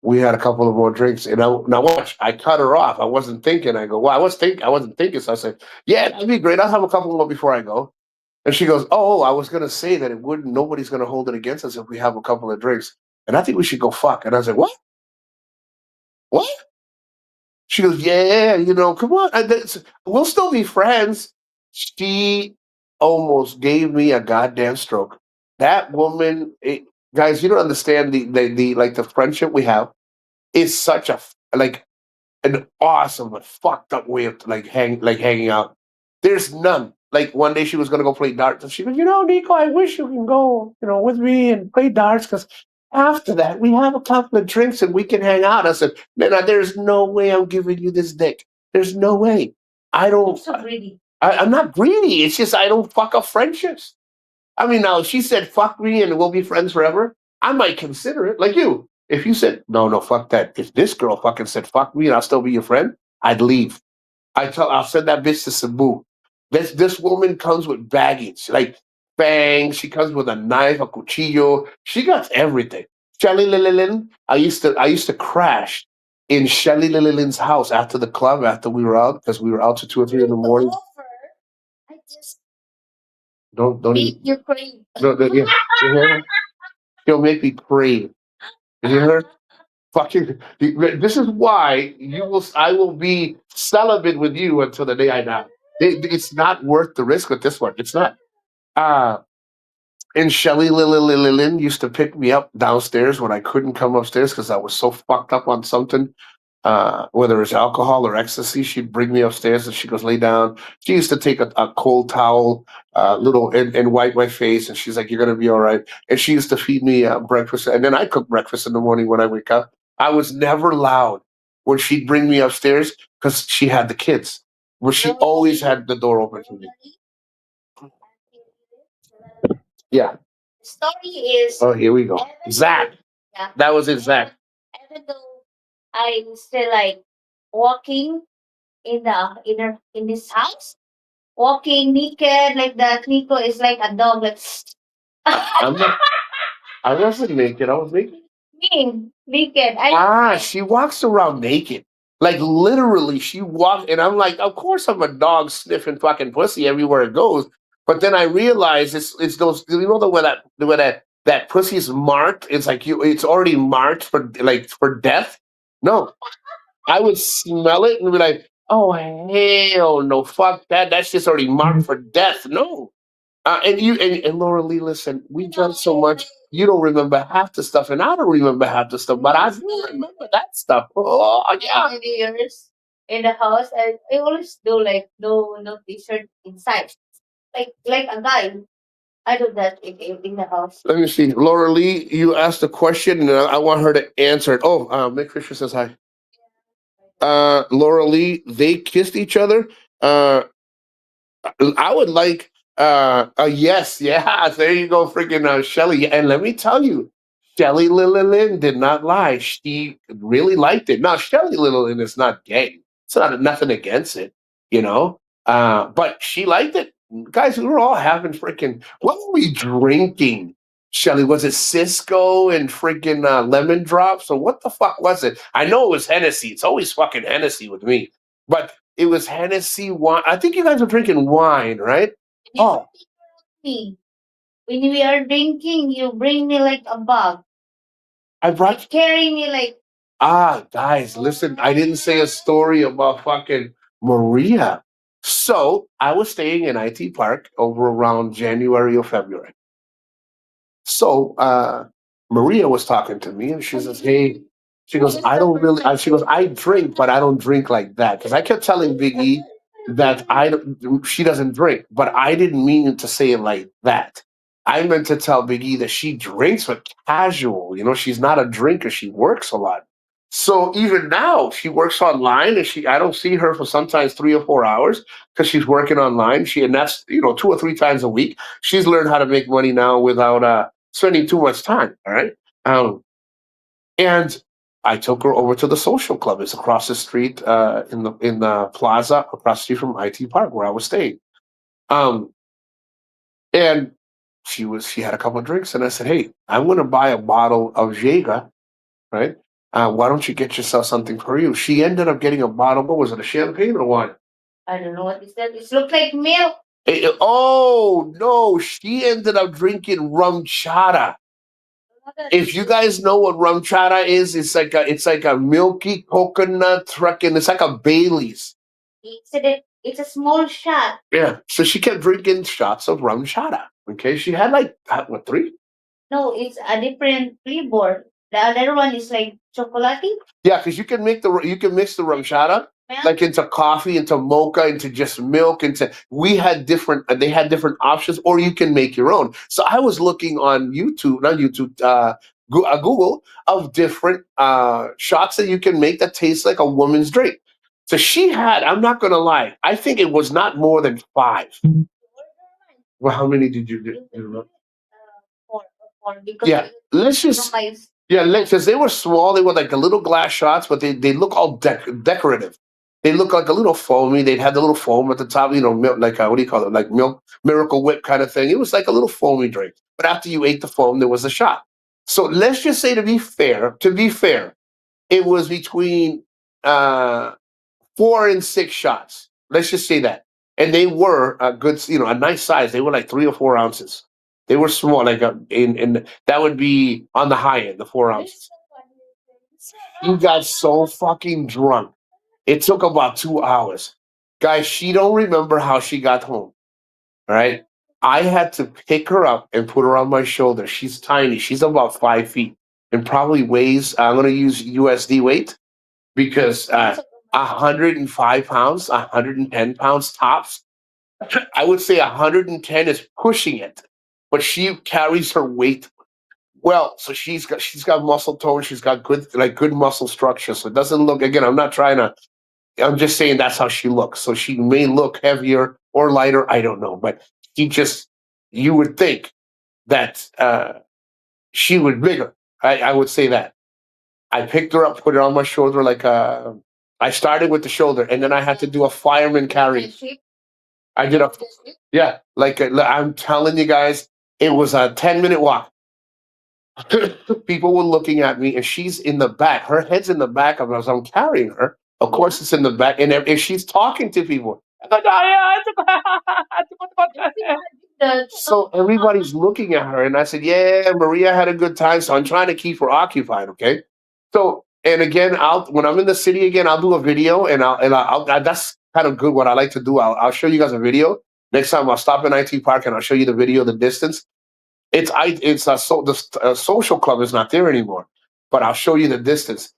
we had a couple of more drinks. And now watch, I cut her off. I wasn't thinking. I go, well, I wasn't thinking. So I said, yeah, that'd be great. I'll have a couple more before I go. And she goes, oh, I was going to say that nobody's going to hold it against us if we have a couple of drinks. And I think we should go fuck. And I was like, what? What? She goes, yeah, come on. We'll still be friends. She almost gave me a goddamn stroke. That woman, guys, you don't understand the like the friendship we have is such a like an awesome but fucked up way of hanging out. There's none. Like one day she was gonna go play darts, and she goes, Nico, I wish you can go, with me and play darts because after that we have a couple of drinks and we can hang out. I said, man, there's no way I'm giving you this dick. There's no way. I don't. So greedy. I'm not greedy. It's just I don't fuck up friendships. I mean, now if she said fuck me and we'll be friends forever, I might consider it. Like you. If you said, no, fuck that. If this girl fucking said fuck me and I'll still be your friend, I'd leave. I'll send that bitch to Cebu. This woman comes with baggage, like bang. She comes with a knife, a cuchillo. She got everything. Shelly Lililin. I used to crash in Shelly Lililin's house after the club after we were out because we were out to 2 or 3 in the morning. I just don't eat your cream. No, yeah, you hear her? She'll make me crave. You hear her? Fucking. This is why I will be celibate with you until the day I die. It's not worth the risk with this one. It's not. Uh and Shelly Lilin used to pick me up downstairs when I couldn't come upstairs because I was so fucked up on something. Whether it's alcohol or ecstasy, she'd bring me upstairs and she goes, lay down. She used to take a cold towel, and wipe my face, and she's like, "You're gonna be all right." And she used to feed me breakfast, and then I cook breakfast in the morning when I wake up. I was never loud when she'd bring me upstairs because she had the kids, but she always had the door open for me. Yeah. The story is. Oh, here we go. Zach. Yeah. That was it, Zach. Even though I'm still like walking in this house, walking naked like that. Nico is like a dog. Like, I'm not, I wasn't naked. I was naked. Me, naked. She walks around naked. Like literally, she walks, and I'm like, of course, I'm a dog sniffing fucking pussy everywhere it goes. But then I realize it's those, the way that pussy is marked. It's like it's already marked for death. No, I would smell it and be like, oh hell no, fuck that. That's just already marked for death. No. And Laura Lee, listen, we done so much. You don't remember half the stuff, and I don't remember half the stuff, but I do remember that stuff. Oh yeah. Many years in the house, and I always do like no t-shirt inside, like a guy. I do that in the house. Let me see, Laura Lee. You asked a question, and I want her to answer it. Oh, Mick Fisher says hi. Laura Lee, they kissed each other. I would like a yes, yeah. There you go, freaking Shelly. And let me tell you, Shelly Lililin did not lie. She really liked it. Now, Shelly Lililin is not gay. It's not nothing against it, you know. But she liked it. Guys, we were all having freaking. What were we drinking? Shelly, was it Cisco and freaking lemon drops? Or what the fuck was it? I know it was Hennessy. It's always fucking Hennessy with me. But it was Hennessy wine. I think you guys were drinking wine, right? Oh, me. When we are drinking, you bring me like a bug. I brought. You carry me like. Guys, listen. I didn't say a story about fucking Maria. So I was staying in IT Park over around January or February. So Maria was talking to me, and she says, "Hey," she goes, "I don't really." She goes, "I drink, but I don't drink like that." Because I kept telling Big E that she doesn't drink, but I didn't mean to say it like that. I meant to tell Big E that she drinks, but casual. She's not a drinker. She works a lot. So even now, she works online, and I don't see her for sometimes 3 or 4 hours because she's working online. And that's 2 or 3 times a week. She's learned how to make money now without spending too much time. All right. And I took her over to the social club. It's across the street in the plaza across the street from IT Park where I was staying. And she had a couple of drinks, and I said, "Hey, I'm going to buy a bottle of Jaeger, right? Why don't you get yourself something for you?" She ended up getting a bottle. What was it? A champagne or what? I don't know what is that. It looks like milk. Oh no! She ended up drinking rum chata. If you guys know what rum chata is, it's like a milky coconut trucking. It's like a Bailey's. It's a small shot. Yeah. So she kept drinking shots of rum chata. Okay. She had like what, 3? No, it's a different flavor. The other one is like chocolatey. Yeah, because you can mix the ramshara like into coffee, into mocha, into just milk, into we had different they had different options, or you can make your own. So I was looking on YouTube, not YouTube, Google of different shots that you can make that taste like a woman's drink. So she had, I'm not gonna lie, I think it was not more than five. Well, how many did you do? Four, four, because yeah, let's just yeah, because they were small. They were like the little glass shots, but they look all decorative. They look like a little foamy. They'd have the little foam at the top, milk, like what do you call it? Like milk, Miracle Whip kind of thing. It was like a little foamy drink. But after you ate the foam, there was a shot. So let's just say to be fair, it was between uh 4 and 6 shots. Let's just say that. And they were a good, a nice size. They were like 3 or 4 ounces. They were small, like in that would be on the high end, the 4 ounces. You got so fucking drunk. It took about 2 hours. Guys, she don't remember how she got home. All right. I had to pick her up and put her on my shoulder. She's tiny. She's about 5 feet and probably weighs, I'm going to use USD weight because 105 pounds, 110 pounds tops. I would say 110 is pushing it, but she carries her weight well. So she's got muscle tone. She's got good muscle structure. So it doesn't look, again. I'm not trying to. I'm just saying that's how she looks. So she may look heavier or lighter. I don't know, but she just you would think that she would bigger. I would say that. I picked her up, put her on my shoulder like I started with the shoulder, and then I had to do a fireman carry. I did a yeah, I'm telling you guys, it was a 10-minute walk. People were looking at me, and she's in the back. Her head's in the back of us. I'm carrying her. Of course, it's in the back, and if she's talking to people. So everybody's looking at her, and I said, "Yeah, Maria had a good time." So I'm trying to keep her occupied. Okay. So and again, I'll when I'm in the city again, I'll do a video, and that's kind of good. What I like to do, I'll show you guys a video next time. I'll stop in IT Park, and I'll show you the video, the distance. It's the social club is not there anymore, but I'll show you the distance.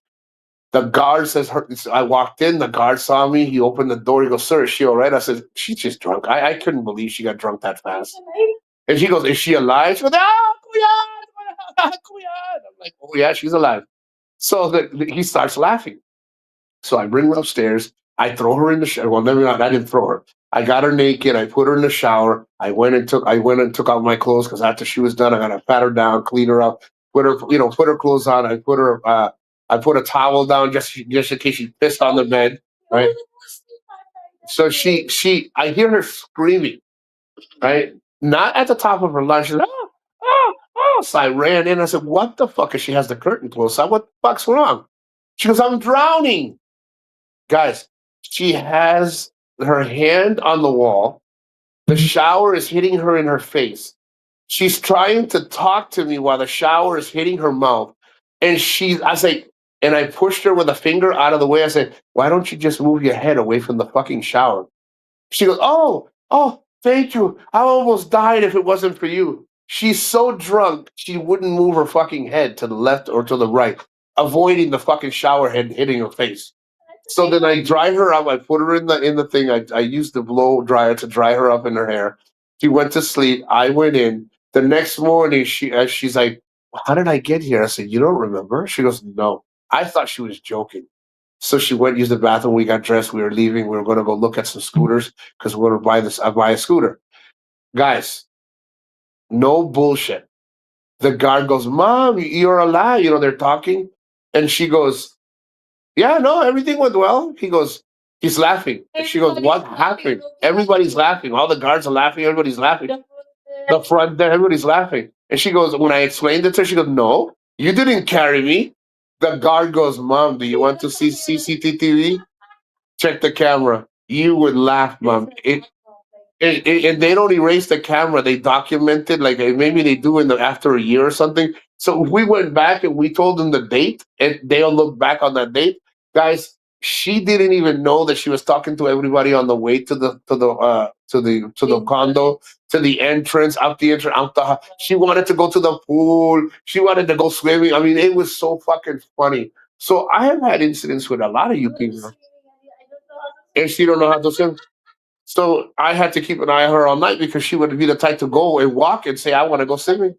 The guard says I walked in. The guard saw me. He opened the door. He goes, "Sir, is she all right?" I said, "She's just drunk." I couldn't believe she got drunk that fast. And she goes, "Is she alive?" She goes, "Ah, kuya, kuya." I'm like, "Oh yeah, she's alive." So he starts laughing. So I bring her upstairs. I throw her in the shower. Well, never mind. I didn't throw her. I got her naked. I put her in the shower. I went and took out my clothes because after she was done, I gotta pat her down, clean her up, put her clothes on. I put a towel down just in case she pissed on the bed. Right. So I hear her screaming. Right. Not at the top of her lungs. She's like, oh, oh, oh. So I ran in. I said, "What the fuck?" Is she has the curtain closed. I said, "What the fuck's wrong?" She goes, "I'm drowning." Guys, she has her hand on the wall. The shower is hitting her in her face. She's trying to talk to me while the shower is hitting her mouth. I say, and I pushed her with a finger out of the way. I said, "Why don't you just move your head away from the fucking shower?" She goes, "Oh, oh, thank you. I almost died if it wasn't for you." She's so drunk, she wouldn't move her fucking head to the left or to the right, avoiding the fucking shower head hitting her face. So then I dry her up. I put her in the thing. I used the blow dryer to dry her up in her hair. She went to sleep. I went in. The next morning, she's like, "How did I get here?" I said, "You don't remember?" She goes, "No." I thought she was joking. So she went use the bathroom. We got dressed. We were leaving. We were going to go look at some scooters because we're going to buy this. I buy a scooter, guys. No bullshit. The guard goes, "Mom, you're alive." They're talking, and she goes, "Yeah, no, everything went well." He goes, he's laughing. And she goes, "What happened?" Everybody's laughing. All the guards are laughing. Everybody's laughing. The front there, everybody's laughing. And she goes, when I explained it to her, she goes, "No, you didn't carry me." The guard goes, "Mom, do you want to see CCTV? Check the camera." You would laugh, Mom. And they don't erase the camera. They document it like maybe they do after a year or something. So if we went back and we told them the date, and they'll look back on that date, guys. she didn't even know that she was talking to everybody on the way to the condo, to the entrance, out the entrance, out the. She wanted to go to the pool. She wanted to go swimming. I mean, it was so fucking funny. So I have had incidents with a lot of you people, and she don't know how to swim. So I had to keep an eye on her all night because she would be the type to go and walk and say, "I want to go swimming."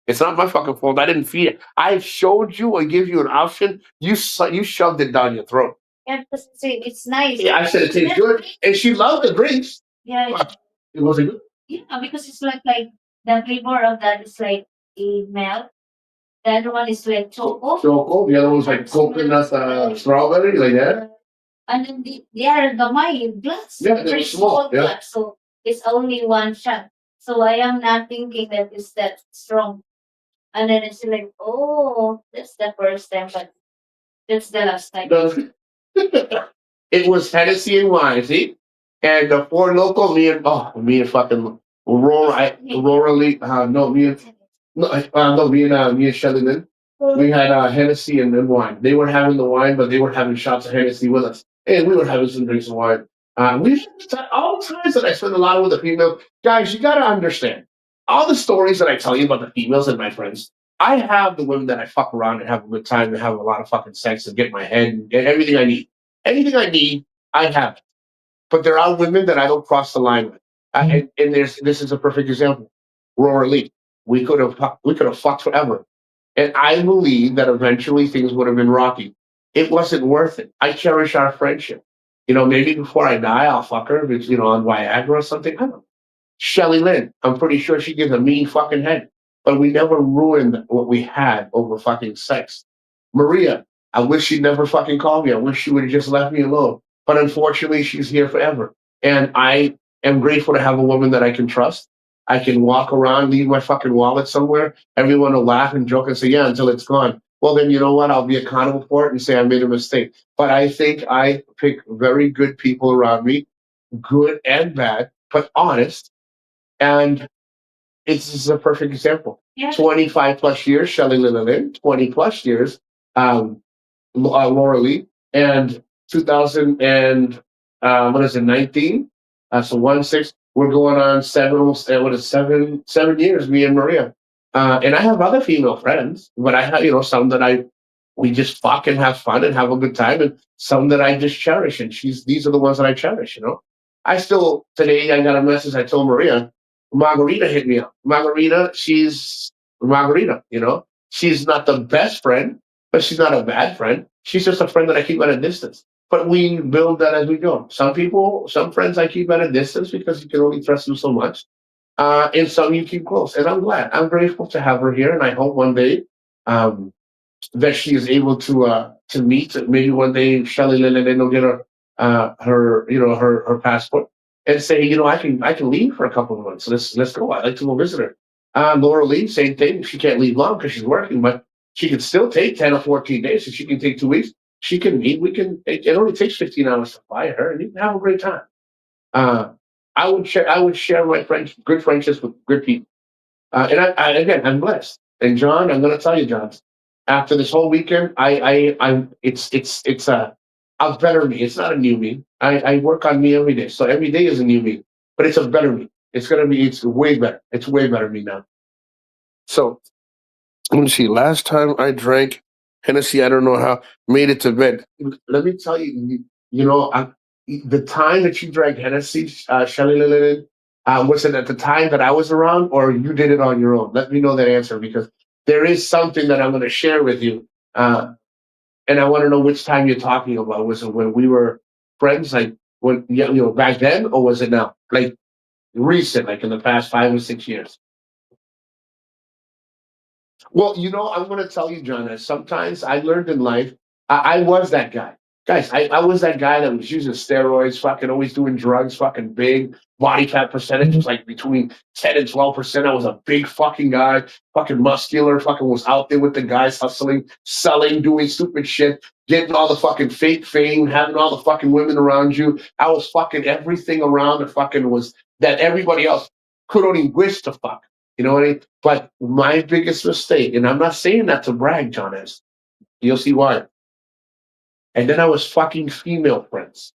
It's not my fucking fault. I didn't feed it. I showed you or give you an option. You shoved it down your throat. Yeah, because it's nice. Yeah, I said it tastes good, and she loved the drinks. Yeah, But it wasn't good. yeah, because it's like the flavor of that is like a milk. The other one is like choco. Choco. The other one's like coconut, strawberry, like that. And then the other gamay glass. Yeah, they're Very small. Yeah. glass. So it's only one shot. So I am not thinking that it's that strong. And then it's like, oh, that's the first time, but that's the last time. It was Hennessy and wine, see? And the four local, me and fucking Aurora Lee, no, me and Shelly Lynn. We had Hennessy and then wine. They were having the wine, but they were having shots of Hennessy with us. And we were having some drinks of wine. We all the times that I spend a lot with the female guys, you gotta understand. All the stories that I tell you about the females and my friends, I have the women that I fuck around and have a good time and have a lot of fucking sex and get my head and get everything I need. Anything I need, I have. But there are women that I don't cross the line with. And this is a perfect example. Roar Lee. We could have fucked forever. And I believe that eventually things would have been rocky. It wasn't worth it. I cherish our friendship. Maybe before I die, I'll fuck her if it's, on Viagra or something. I don't know. Shelly Lynn, I'm pretty sure she gives a mean fucking head. But we never ruined what we had over fucking sex. Maria, I wish she'd never fucking called me. I wish she would have just left me alone. But unfortunately, she's here forever. And I am grateful to have a woman that I can trust. I can walk around, leave my fucking wallet somewhere. Everyone will laugh and joke and say, yeah, until it's gone. Well, then you know what? I'll be accountable for it and say I made a mistake. But I think I pick very good people around me, good and bad, but honest. And this is a perfect example. Yeah. 25 plus years, Shelly Lynn, 20 plus years, Laura Lee, and 2000 and what is it, 19? So 1 6. We're going on seven, almost what is 7 years, me and Maria. And I have other female friends, but I have some that we just fuck and have fun and have a good time, and some that I just cherish. And these are the ones that I cherish. I still today I got a message. I told Maria, Margarita hit me up. Margarita, she's Margarita. She's not the best friend, but she's not a bad friend. She's just a friend that I keep at a distance. But we build that as we go. Some friends I keep at a distance because you can only trust them so much. And some you keep close. And I'm glad. I'm grateful to have her here. And I hope one day that she is able to meet. Maybe one day Shelly Lynn will get her passport and say, I can leave for a couple of months. Let's go. I'd like to go visit her. Laura Lee, same thing. She can't leave long because she's working, but she can still take 10 or 14 days. If she can take 2 weeks, she can meet. It only takes 15 hours to fly her, and you can have a great time. I would share my good friendships with good people. Again, I'm blessed. And John, I'm going to tell you, John, after this whole weekend, it's a better me. It's not a new me. I work on me every day, so every day is a new me. But it's a better me. It's way better. It's way better me now. So let me see. Last time I drank Hennessy, I don't know how made it to bed. Let me tell you, the time that you drank Hennessy, Shelly Lillian, was it at the time that I was around, or you did it on your own? Let me know that answer because there is something that I'm going to share with you, and I want to know which time you're talking about. Was it when we were friends, like when back then, or was it now, like recent, like in the past 5 or 6 years? Well, I'm going to tell you, John, that sometimes I learned in life, I was that guy. Guys, I was that guy that was using steroids, fucking always doing drugs, fucking big. Body fat percentage was like between 10 and 12%. I was a big fucking guy, fucking muscular, fucking was out there with the guys hustling, selling, doing stupid shit, getting all the fucking fake fame, having all the fucking women around you. I was fucking everything around the fucking was that everybody else could only wish to fuck. You know what I mean? But my biggest mistake, and I'm not saying that to brag, John, is you'll see why. And then I was fucking female friends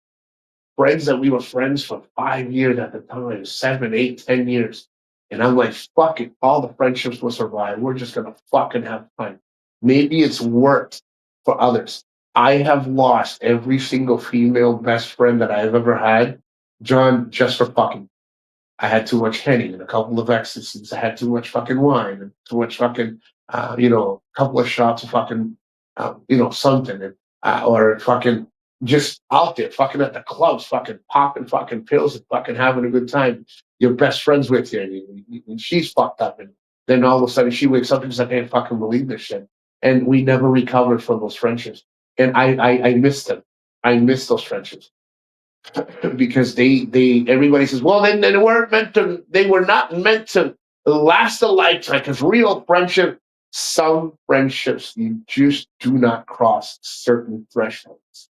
that we were friends for 5 years at the time, 7, 8, 10 years. And I'm like, fuck it, all the friendships will survive. We're just gonna fucking have fun. Maybe it's worked for others. I have lost every single female best friend that I've ever had, John, just for fucking. I had too much Henny and a couple of ecstasies. I had too much fucking wine and too much fucking, a couple of shots of fucking, something, or fucking just out there, fucking at the clubs, fucking popping fucking pills and fucking having a good time. Your best friend's with you, and, and she's fucked up, and then all of a sudden she wakes up and she's like, "I can't fucking believe this shit," and we never recovered from those friendships, and I miss them. I miss those friendships because they everybody says, well, then they were not meant to last a lifetime, because real friendship, some friendships, you just do not cross certain thresholds.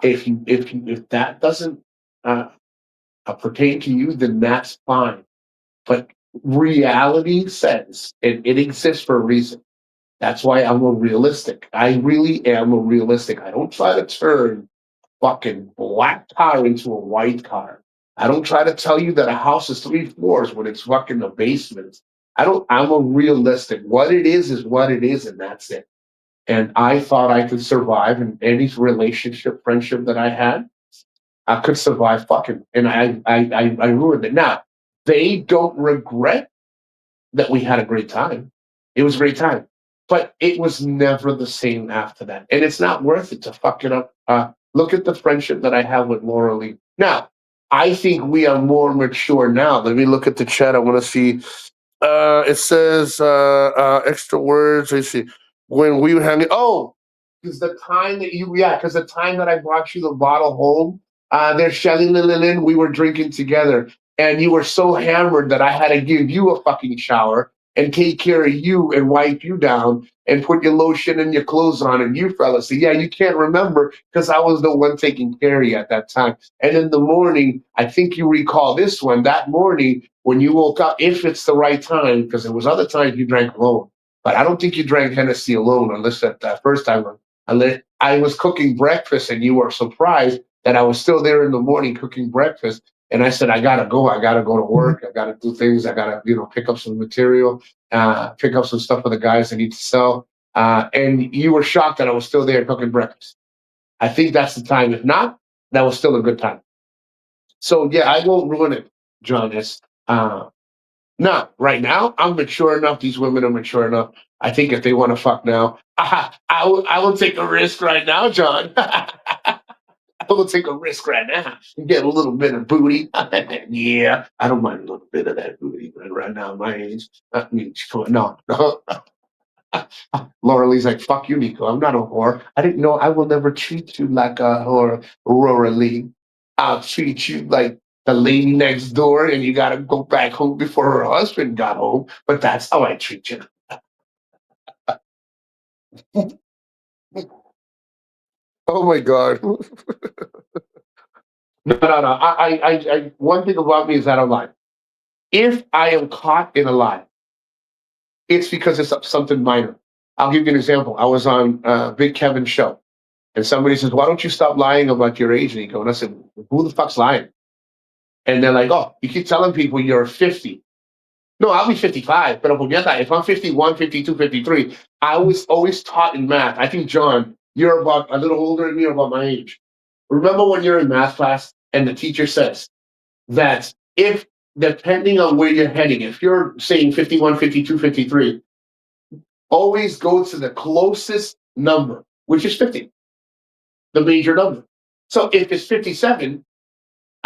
If that doesn't uh, pertain to you, then that's fine. But reality says it exists for a reason. That's why I'm a realistic. I really am a realistic. I don't try to turn fucking black car into a white car. I don't try to tell you that a house is 3 floors when it's fucking a basement. I'm a realistic. What it is what it is, and that's it. And I thought I could survive in any relationship, friendship that I had. I could survive fucking, and I ruined it. Now, they don't regret that we had a great time. It was a great time, but it was never the same after that. And it's not worth it to fuck it up. Look at the friendship that I have with Laura Lee. Now, I think we are more mature now. Let me look at the chat. I want to see. It says extra words. Let's see. When we were hanging. Oh, because the time that because the time that I brought you the bottle home, there's Shelly Lillian. We were drinking together, and you were so hammered that I had to give you a fucking shower and take care of you and wipe you down and put your lotion and your clothes on, and you fell asleep. Yeah, you can't remember because I was the one taking care of you at that time. And in the morning, I think you recall this one, that morning when you woke up, if it's the right time, because there was other times you drank alone. But I don't think you drank Hennessy alone, unless that first time. Unless I was cooking breakfast and you were surprised that I was still there in the morning cooking breakfast. And I said, I gotta go. I gotta go to work. I gotta do things. I gotta, pick up some material, pick up some stuff for the guys I need to sell. And you were shocked that I was still there cooking breakfast. I think that's the time. If not, that was still a good time. So yeah, I won't ruin it, John. No, right now I'm mature enough. These women are mature enough. I think if they want to fuck now, I will take a risk right now, John. I will take a risk right now and get a little bit of booty. Yeah, I don't mind a little bit of that booty, but right now, at my age, no. Laura Lee's like, fuck you, Nico. I'm not a whore. I didn't know I will never treat you like a whore, Laura Lee. I'll treat you like the lady next door, and you got to go back home before her husband got home. But that's how I treat you. Oh my God. No. One thing about me is that I lie. If I am caught in a lie, it's because it's something minor. I'll give you an example. I was on Big Kevin's show, and somebody says, "Why don't you stop lying about your age, Nico?" And I said, "Who the fuck's lying?" And they're like, "Oh, you keep telling people you're 50." No, I'll be 55, but if I'm 51, 52, 53, I was always taught in math. I think, John, you're about a little older than me or about my age. Remember when you're in math class and the teacher says that if, depending on where you're heading, if you're saying 51, 52, 53, always go to the closest number, which is 50, the major number. So if it's 57,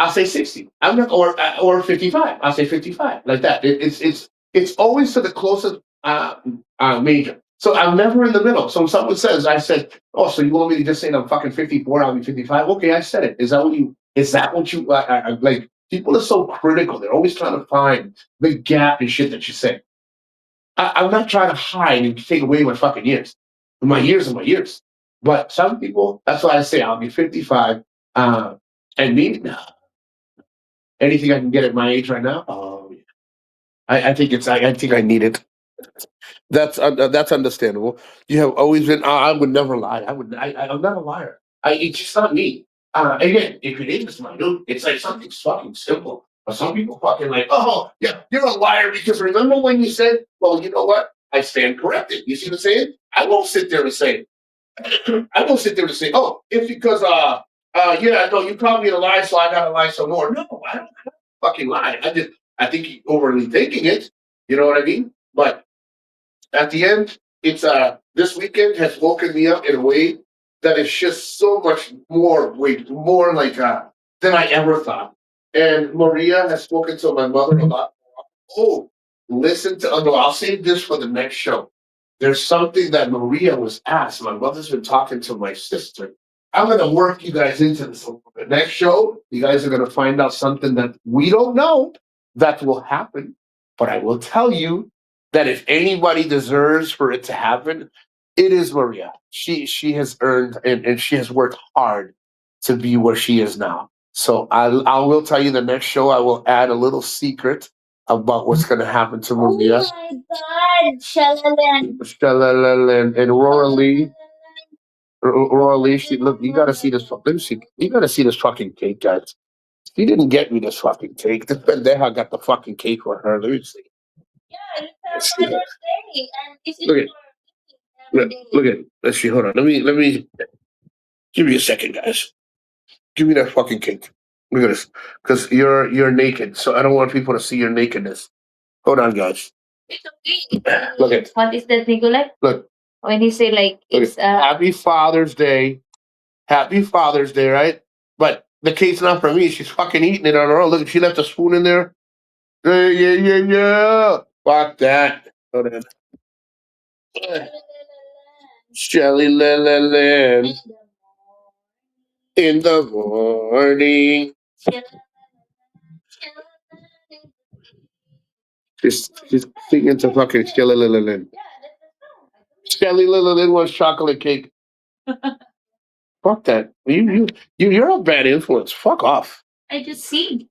I'll say 60. I'm not, or 55. I'll say 55, like that. It's always to the closest major. So I'm never in the middle. So if someone says, I said, "Oh, so you want me to just say I'm fucking 54? I'll be 55." Okay, I said it. Is that what you? Like? People are so critical. They're always trying to find the gap in shit that you say. I'm not trying to hide and take away my fucking years. My years are my years. But some people, that's why I say I'll be 55. And me, no. Anything I can get at my age right now? Oh, yeah. I think I think I need it. That's understandable. You have always been. I would never lie. I'm not a liar. It's just not me. Again, if it is minute, it's like something fucking simple. But some people fucking like, oh, yeah, you're a liar because remember when you said, well, you know what? I stand corrected. You see what I'm saying? I won't sit there and say, I won't sit there and say, oh, it's because, yeah, no, you called me a lie, so I gotta lie some more. No, I don't fucking lie. I think you're overly thinking it. You know what I mean? But at the end, it's this weekend has woken me up in a way that is just so much more more like than I ever thought. And Maria has spoken to my mother a lot. Oh, listen to no, I'll save this for the next show. There's something that Maria was asked. My mother's been talking to my sister. I'm gonna work you guys into this a little bit. Next show, you guys are gonna find out something that we don't know that will happen. But I will tell you that if anybody deserves for it to happen, it is Maria. She has earned and she has worked hard to be where she is now. So I will tell you the next show I will add a little secret about what's going to happen to Oh Maria. my god, Shalalan. And Aurora Lee. Aurora Lee, look, you gotta see this. Let me see. You gotta see this fucking cake, guys. She didn't get me this fucking cake. This pendeja got the fucking cake for her. Let me see. Yeah, Let's it's see her that. Mother's Day, and this is Look at look at. Let's see. Hold on. Let me. Give me a second, guys. Give me that fucking cake. Look at this. Because you're naked, so I don't want people to see your nakedness. Hold on, guys. It's okay. Look at. What is that, Nicolai? Look. When you say like Look it's at. Happy Father's Day. Happy Father's Day, right? But the cake's not for me. She's fucking eating it on her own. Look, she left a spoon in there. Yeah. Fuck that. Hold on. Shelly Lelelen in the morning. She's singing to fucking Shelly Lelelen. Shelly Lelelen wants chocolate cake. Fuck that. You're a bad influence. Fuck off. I just see.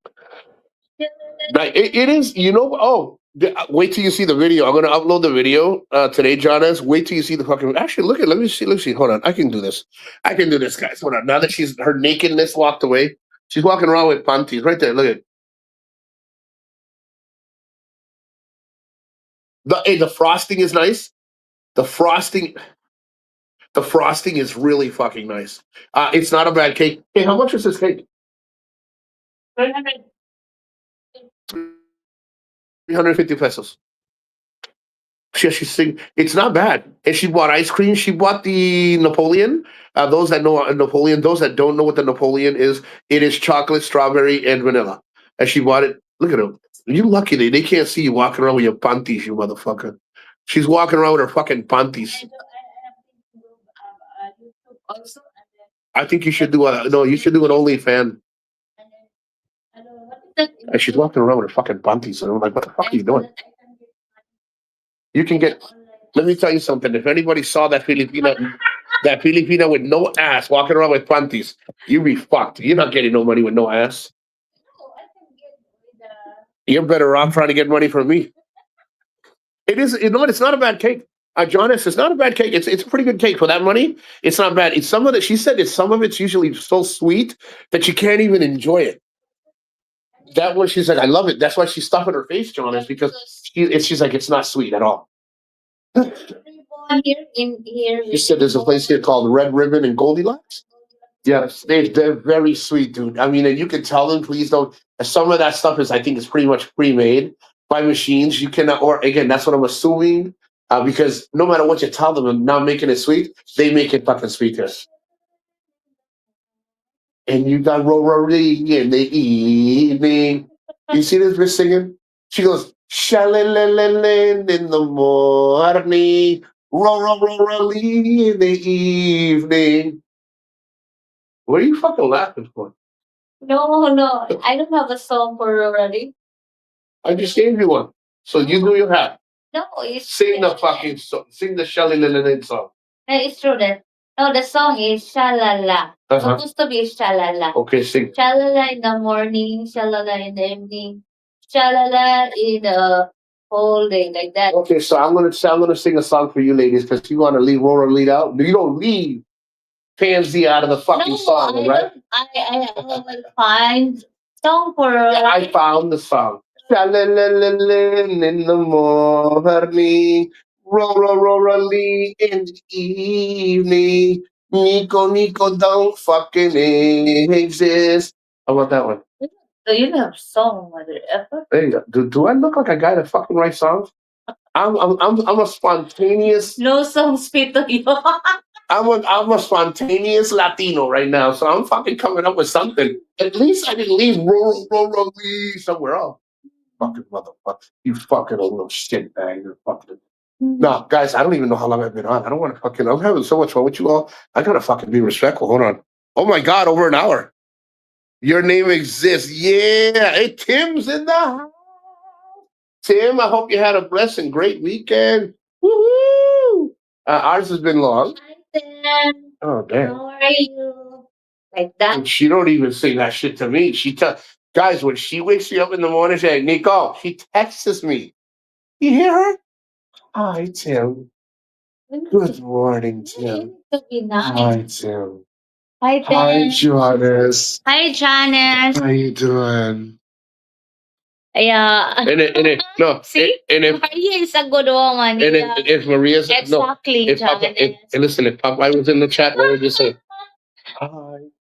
Like, it is, wait till you see the video. I'm gonna upload the video today, Jonas. Wait till you see the fucking. Actually, look at. Let me see. Hold on. I can do this. Guys. Hold on. Now that her nakedness walked away, she's walking around with panties right there. Look at the frosting is nice. The frosting is really fucking nice. It's not a bad cake. Hey, how much is this cake? 350 pesos. She's sing. It's not bad. And she bought ice cream. She bought the Napoleon. Those that know Napoleon, those that don't know what the Napoleon is, it is chocolate, strawberry, and vanilla. And she bought it. Look at them. You lucky they can't see you walking around with your panties, you motherfucker. She's walking around with her fucking panties. I think you should do you should do an OnlyFans. And she's walking around with her fucking panties. And I'm like, what the fuck are you doing? You can get. Let me tell you something. If anybody saw that Filipina with no ass walking around with panties, you be fucked. You're not getting no money with no ass. You're better off trying to get money from me. It is. You know what? It's not a bad cake. Jonas, it's not a bad cake. It's a pretty good cake for that money. It's not bad. It's some of it. She said it's some of it's usually so sweet that you can't even enjoy it. That one, she's like, I love it. That's why she's stuffing her face, Jonas, because she's like, it's not sweet at all. You said there's a place here called Red Ribbon and Goldilocks. Yeah, they're very sweet, dude. I mean, and you can tell them, please don't. Some of that stuff is, I think, is pretty much pre-made by machines. You cannot, or again, that's what I'm assuming, because no matter what you tell them, I'm not making it sweet. They make it fucking sweet. Yes. And you got Rory in the evening. You see this bitch singing? She goes, Shalalalalin in the morning, Rory in the evening. What are you fucking laughing for? No. I don't have a song for Rory. I just gave you one. So you do you have. No, it's Sing the fucking song. Sing the Shalalalalin song. No, it's true that. No, the song is Shalala. Supposed to be Shalala. Okay, sing. Shalala in the morning, Shalala in the evening, Shalala in the whole day, like that. Okay, so I'm gonna sing a song for you ladies because you want to leave Rora lead out. You don't leave. pansy out of the fucking No, song, I right? don't. I will find song for. I found the song. Sha-la-la-la-la in the morning, rolling in the evening. Nico, Nico, don't fucking exist. How about that one? Do you have song, mother effer? There you go. Do I look like a guy that fucking writes songs? I'm a spontaneous. No songs fit to you. I'm a spontaneous Latino right now, so I'm fucking coming up with something. At least I didn't leave roll somewhere else. Fucking motherfucker, you fucking little shit bag, you fucking. No, guys, I don't even know how long I've been on. I don't want to fucking. I'm having so much fun with you all. I gotta fucking be respectful. Hold on. Oh my god, over an hour. Your name exists. Yeah, hey, Tim's in the house. Tim, I hope you had a blessed and great weekend. Woohoo! Ours has been long. Hi, Tim. Oh damn. How are you? Like that. And she don't even say that shit to me. She tell guys when she wakes me up in the morning, she like, Nico, she texts me. You hear her? Hi, Tim. Good morning, You Tim. need to be nice. Hi, Tim. Hi, Hi, Tim. Jonas. Hi, Janice. How you doing? Yeah. No. See? And if Maria is a good woman. and Yeah. if Maria's no, Exactly, if Papa, Janice. listen, if Popeye was in the chat, what would you say? Hi,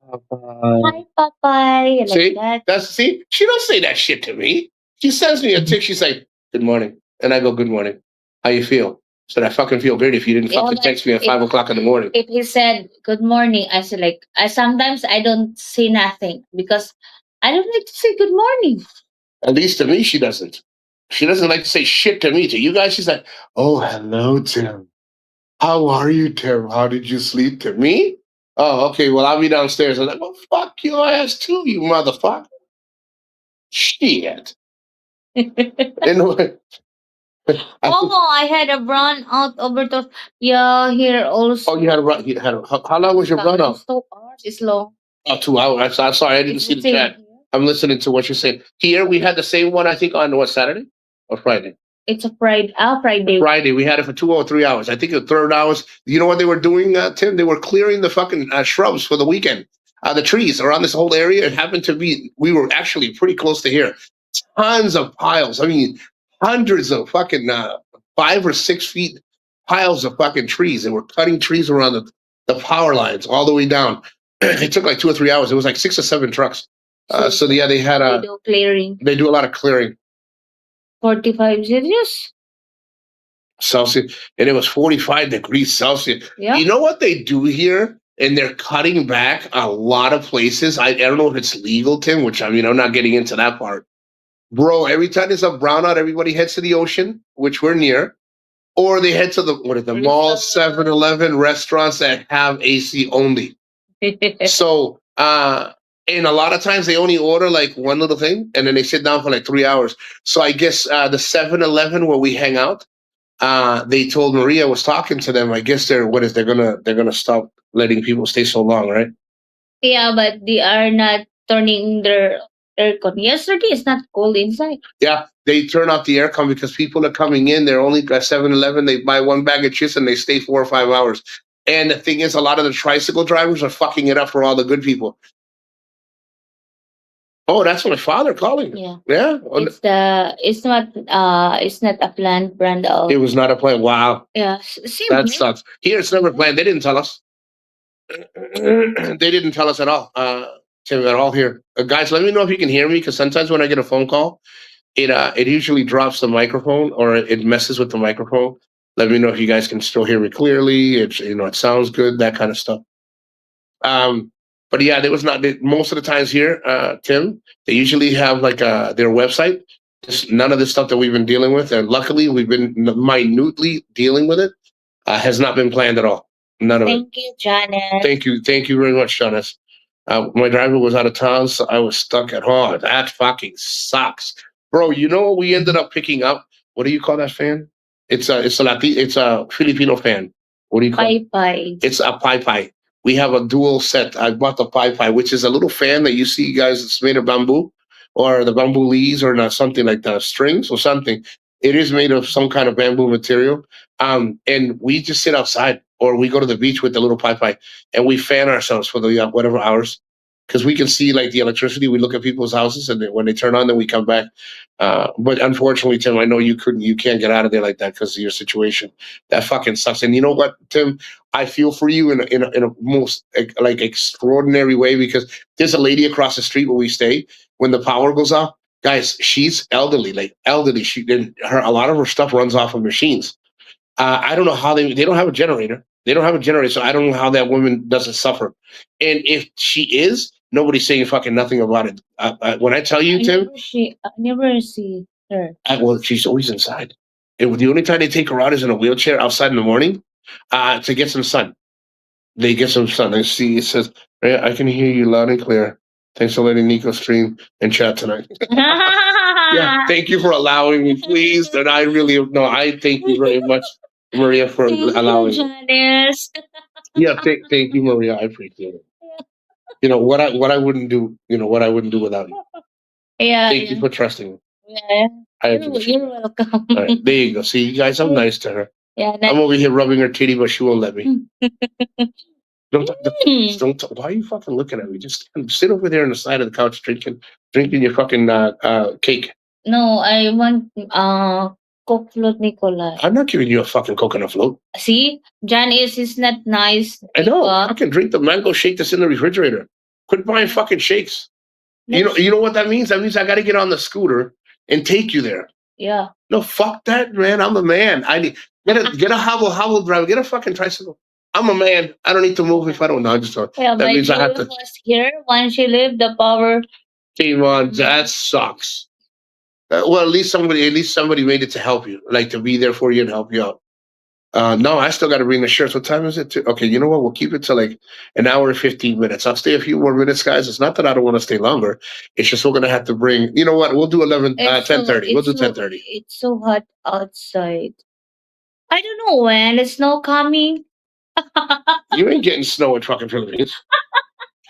Popeye. Hi, Popeye. Like See, that. see, she don't say that shit to me. She sends me a text. She's like, "Good morning," and I go, "Good morning. How you feel?" So I fucking feel great if you didn't Yeah, fucking but text me at if- 5 o'clock in the morning. If he said good morning, I said like I sometimes I don't say nothing because I don't like to say good morning. At least to me, she doesn't. She doesn't like to say shit to me. To you guys, she's like, "Oh, hello, Tim. How are you, Tim? How did you sleep?" To me, oh, okay. Well, I'll be downstairs. I'm like, "Well, fuck your ass too, you motherfucker." Shit. Anyway, Oh, I had a run out overdose. Yeah, here also. oh, you had a run. You had a, how long was your run out? 2 hours is long. Oh, 2 hours. I'm sorry, I didn't It's see the same chat. here. I'm listening to what you're saying. Here we had the same one. I think on what Saturday or Friday. It's a Friday. Friday. Friday. We had it for 2 or 3 hours. I think the third hours. You know what they were doing, Tim? They were clearing the fucking shrubs for the weekend. The trees around this whole area. It happened to be. We were actually pretty close to here. Tons of piles. I mean, hundreds of fucking 5 or 6 feet piles of fucking trees. They were cutting trees around the power lines all the way down. It took like 2 or 3 hours. It was like 6 or 7 trucks. So yeah, they had They do clearing. They do a lot of clearing. 45 Celsius. Celsius, and it was 45 degrees Celsius. Yeah. You know what they do here? And they're cutting back a lot of places. I don't know if it's legal, Tim, which I mean, I'm not getting into that part. Bro, every time there's a brownout, everybody heads to the ocean, which we're near, or they head to the mall, 7-Eleven, restaurants that have AC only. So, and a lot of times they only order like one little thing, and then they sit down for like 3 hours. So I guess the 7-Eleven where we hang out, they told Maria was talking to them. I guess they're gonna stop letting people stay so long, right? Yeah, but they are not turning their aircon. Yesterday it's not cold inside. Yeah, they turn off the aircon because people are coming in. They're only at 7-Eleven. They buy one bag of chips and they stay 4 or 5 hours. And the thing is, a lot of the tricycle drivers are fucking it up for all the good people. Oh, that's my father calling. Yeah. Yeah. It's not a planned brand of. It was not a plan. Wow. Yeah. Same That here. sucks. Here, it's never planned. They didn't tell us. They didn't tell us at all. Tim, at all here. Guys, let me know if you can hear me because sometimes when I get a phone call, it usually drops the microphone or it messes with the microphone. Let me know if you guys can still hear me clearly. It sounds good, that kind of stuff. But yeah, there was not most of the times here, Tim. They usually have like their website. Just none of the stuff that we've been dealing with, and luckily we've been minutely dealing with it. Has not been planned at all. None of it. Thank you, Janice. Thank you very much, Jonas. My driver was out of town, so I was stuck at home. That fucking sucks, bro. You know what we ended up picking up? What do you call that fan? It's a Filipino fan. What do you call it? Pai. It's a pai. We have a dual set. I bought the pai, which is a little fan that you see, guys. It's made of bamboo, or the bamboo leaves, or not something like the strings or something. It is made of some kind of bamboo material. And we just sit outside. or we go to the beach with the little pipe, and we fan ourselves for the whatever hours, because we can see like the electricity. We look at people's houses, and then when they turn on, then we come back. But unfortunately, Tim, I know you can't get out of there like that because of your situation. That fucking sucks. And you know what, Tim? I feel for you in a most like extraordinary way, because there's a lady across the street where we stay. When the power goes off, guys, she's elderly, like elderly. She did her a lot of her stuff runs off of machines. I don't know how they don't have a generator. They don't have a generator, so I don't know how that woman doesn't suffer. And if she is, nobody's saying fucking nothing about it. When I tell you, Tim, I never see her. well, she's always inside. The only time they take her out is in a wheelchair outside in the morning, to get some sun. They get some sun. I see it says, "Hey, I can hear you loud and clear. Thanks for letting Nico stream and chat tonight." Yeah, thank you for allowing me, please. And I really no, I thank you very much, Maria, for Thank allowing you, me. Janice. Yeah, thank you, Maria. I appreciate it. You know what I wouldn't do. You know what I wouldn't do without you. Yeah, Thank you for trusting me. yeah. I You're, appreciate you're it. welcome. All right, there you go. See, you guys, I'm nice to her. Yeah, I'm over here rubbing her titty, but she won't let me. Don't, why are you fucking looking at me? Just sit over there on the side of the couch drinking your fucking cake. No, I want Coke float Nicola. I'm not giving you a fucking coconut float. See, Janice is not nice. I know. Diba? Fucking drink the mango shake that's in the refrigerator. Quit buying fucking shakes. You know what that means? That means I got to get on the scooter and take you there. Yeah. No, fuck that, man. I'm a man. I need get a hobble driver. Get a fucking tricycle. I'm a man. I don't need to move if I don't know. I just don't. Yeah, That but means I you have to. was here when she left the power. Came on. That sucks. Well, at least somebody made it to help you, like to be there for you and help you out. No, I still got to bring the shirts. What time is it? Okay, you know what? We'll keep it to like an hour and 15 minutes. I'll stay a few more minutes, guys. It's not that I don't want to stay longer. It's just we're gonna have to bring. You know what? We'll do 10:30. We'll do 10:30. It's so hot outside. I don't know when it's snow coming. You ain't getting snow in fucking Philippines.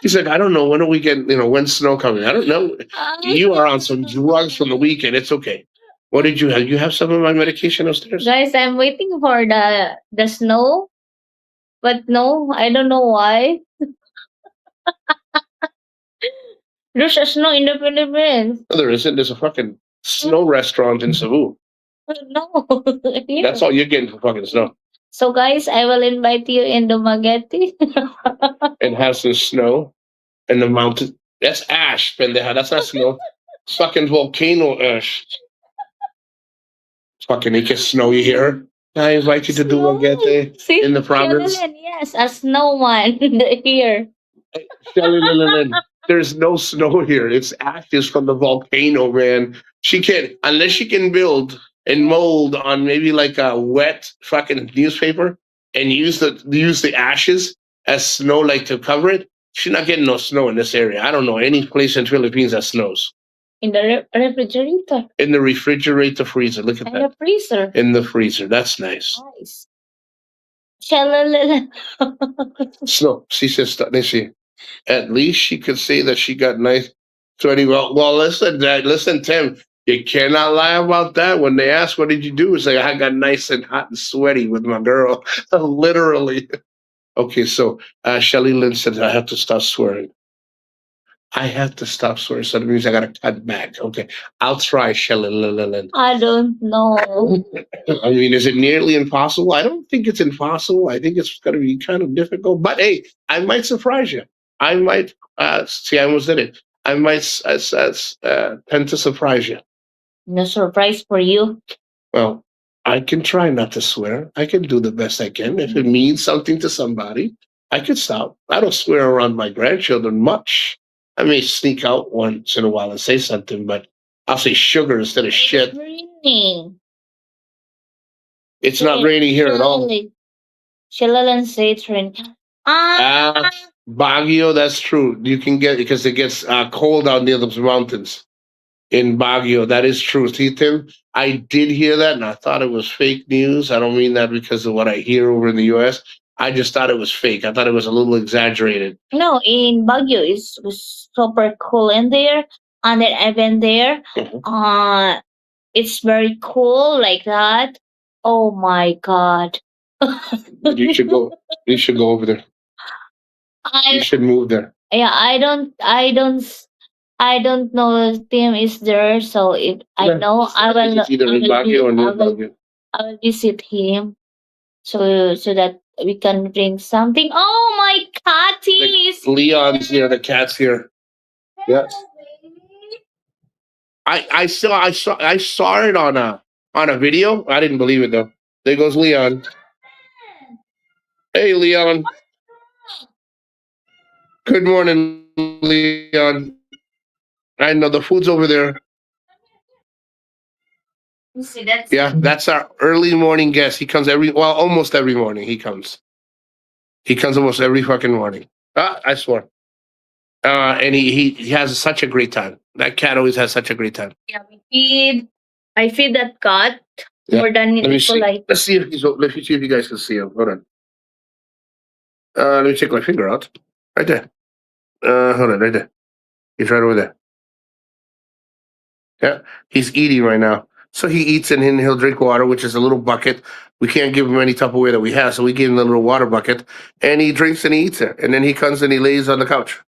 He's like, I don't know. When are we getting? When's snow coming? I don't know. You are on some drugs from the weekend. It's okay. What did you have? You have some of my medication upstairs? Guys, I'm waiting for the snow, but no, I don't know why. There's a snow in the Philippines. No, there isn't. There's a fucking snow restaurant in Cebu. No. Here. That's all you're getting for fucking snow. So guys, I will invite you in Dumaguete. And have some snow in the mountain. That's ash, pendeja. That's not snow. It's fucking volcano ash. Fucking it gets snowy here. I invite you to Dumaguete See? in the province. Yes, a snowman here. Shelly Lillian, there's no snow here. It's ashes from the volcano, man. She can't, unless she can build and mold on maybe like a wet fucking newspaper and use the ashes as snow, like to cover it. She's not getting no snow in this area. I don't know any place in Philippines that snows. In the refrigerator. In the refrigerator freezer. Look at In that. the freezer. In the freezer. That's nice. Nice. Shalalala. Snow. She says, let's see. At least she could say that she got nice sweaty. Well, listen, Dad, listen, Tim. You cannot lie about that. When they ask, what did you do? Say, I got nice and hot and sweaty with my girl. Literally. Okay, so Shelly Lynn said, I have to stop swearing. I have to stop swearing. So that means I got to cut back. Okay, I'll try, Shelly Lynn. I don't know. I mean, is it nearly impossible? I don't think it's impossible. I think it's going to be kind of difficult. But hey, I might surprise you. I might see. I almost did it. I might tend to surprise you. No surprise for you. Well, I can try not to swear. I can do the best I can. If it means something to somebody, I could stop. I don't swear around my grandchildren much. I may sneak out once in a while and say something, but I'll say sugar instead of shit. It's raining. It's not raining here at all. Shalalan say it's raining. Baguio, that's true. You can get, because it gets cold out near those mountains in Baguio. That is true. See, Tim, I did hear that, and I thought it was fake news. I don't mean that because of what I hear over in the U.S. I just thought it was fake. I thought it was a little exaggerated. No, in Baguio, it was super cool in there. And then I've been there. Mhm. It's very cool like that. Oh my God. You should go. You should go over there. You I should move there. yeah, I don't know if Tim is there, so if I Yeah. know I think it's either in Baguio or near Baguio. I will visit him so that we can drink something. Oh my catties! Leon's here. The cat's here. Yeah. I saw it on a video. I didn't believe it though. There goes Leon. Hey Leon. Good morning, Leon. I know the food's over there. See, that's Yeah, that's our early morning guest. He comes almost every morning. He comes. He comes almost every fucking morning. I swear. And he has such a great time. That cat always has such a great time. yeah. I feed that cat Yeah. more than Let me see. Nicolite. Let me see if you guys can see him. Hold on. Let me take my finger out. Right there. Hold on, right there. He's right over there. Yeah, he's eating right now. So he eats and then he'll drink water, which is a little bucket. We can't give him any Tupperware that we have, so we give him a little water bucket, and he drinks and he eats it, and then he comes and he lays on the couch.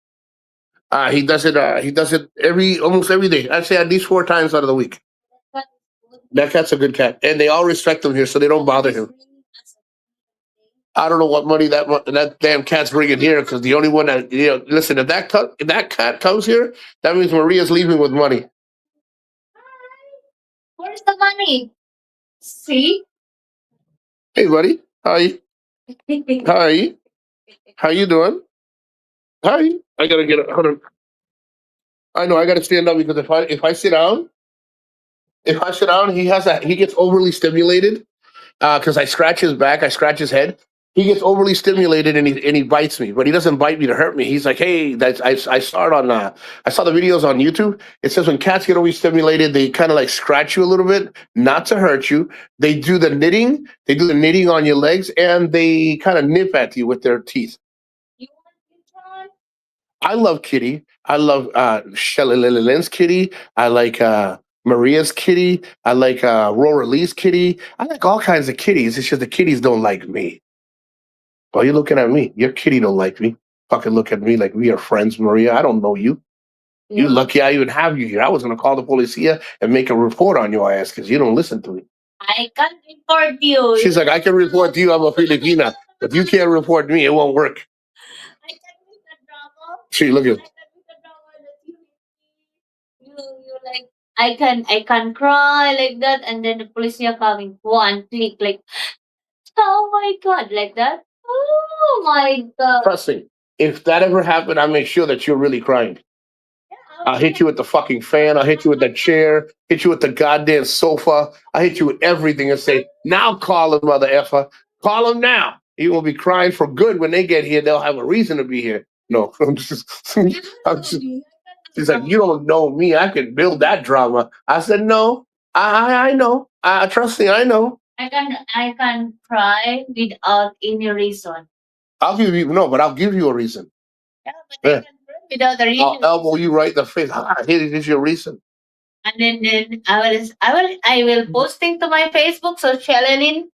He does it. He does it almost every day. I'd say at least 4 times out of the week. That cat's a good cat, and they all respect him here, so they don't bother him. I don't know what money that damn cat's bringing here, because the only one that listen, if that cat comes here, that means Maria's leaving with money. Where's the money? See? Hey, buddy, hi, hi, how you doing? Hi, I gotta get. Hold on. I know I gotta stand up because if I sit down, he gets overly stimulated because I scratch his back, I scratch his head. He gets overly stimulated and he bites me, but he doesn't bite me to hurt me. He's like, hey, I saw it on I saw the videos on YouTube. It says when cats get overly stimulated, they kind of like scratch you a little bit, not to hurt you. They do the knitting. They do the knitting on your legs, and they kind of nip at you with their teeth. You want to try? I love Kitty. I love Shelly Lynn's kitty. I like Maria's kitty. I like Rora Lee's kitty. I like all kinds of kitties. It's just the kitties don't like me. Well, you're looking at me. Your kitty don't like me. Fucking look at me like we are friends, Maria. I don't know you. Yeah. You're lucky I even have you here. I was gonna call the police here and make a report on your ass because you don't listen to me. I can't report you. She's like, I can report you. I'm a Filipina. If you can't report me, it won't work. I can make a drama. See, look at I can make a drama that you like. I can cry like that, and then the police are coming. One click, like, oh my god, like that. Oh my god. Trust me. If that ever happened, I make sure that you're really crying. I'll hit you with the fucking fan. I'll hit you with the chair. Hit you with the goddamn sofa. I'll hit you with everything and say, now call him, mother effer. Call him now. You will be crying for good when they get here. They'll have a reason to be here. No, I'm just. She's like, you don't know me. I can build that drama. I said, no, I know. Trust me, I know. I can cry without any reason. I'll give you a reason. Yeah, but I Yeah. can cry without a reason. I'll elbow you right in the face. Here is your reason. And then I will posting to my Facebook so Shelly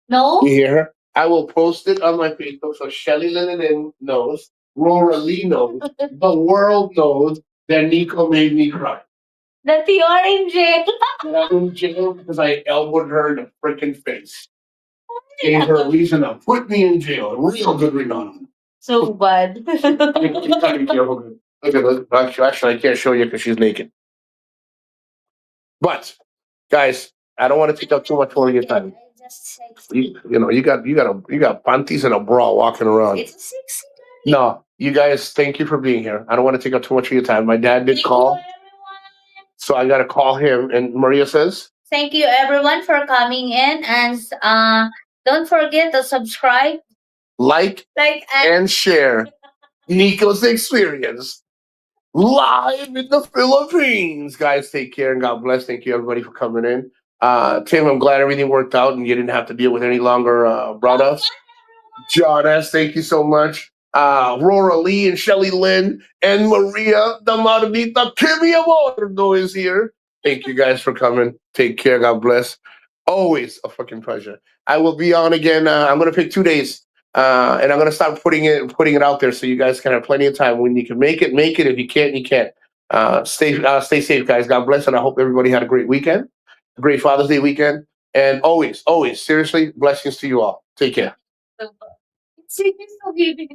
knows. You hear her? I will post it on my Facebook so Shelly Linen knows, Rora Lee knows, the world knows that Nico made me cry. That you are in jail. And I'm in jail because I elbowed her in the freaking face. Gave her a reason to put me in jail. A real good reason. So bad. You gotta be careful. Look at this. Actually, I can't show you because she's naked. But, guys, I don't want to take up too much more of your time. You got panties and a bra walking around. It's a sexy. No, you guys, thank you for being here. I don't want to take up too much of your time. My dad did call, so I got to call him. And Maria says, thank you everyone for coming in, and don't forget to subscribe, like and share Nico's experience live in the Philippines. Guys, take care and God bless. Thank you everybody for coming in. Tim, I'm glad everything worked out and you didn't have to deal with any longer brought up. John S., thank you so much. Rora Lee and Shelly Lynn and Maria the Maldita Kimmy Amordo is here. Thank you guys for coming. Take care. God bless. Always a fucking pleasure. I will be on again. I'm gonna pick 2 days, and I'm gonna start putting it out there so you guys can have plenty of time. When you can make it, make it. If you can't, you can't. Stay safe, guys. God bless, and I hope everybody had a great weekend, a great Father's Day weekend, and always, always, seriously, blessings to you all. Take care. Sige, so giving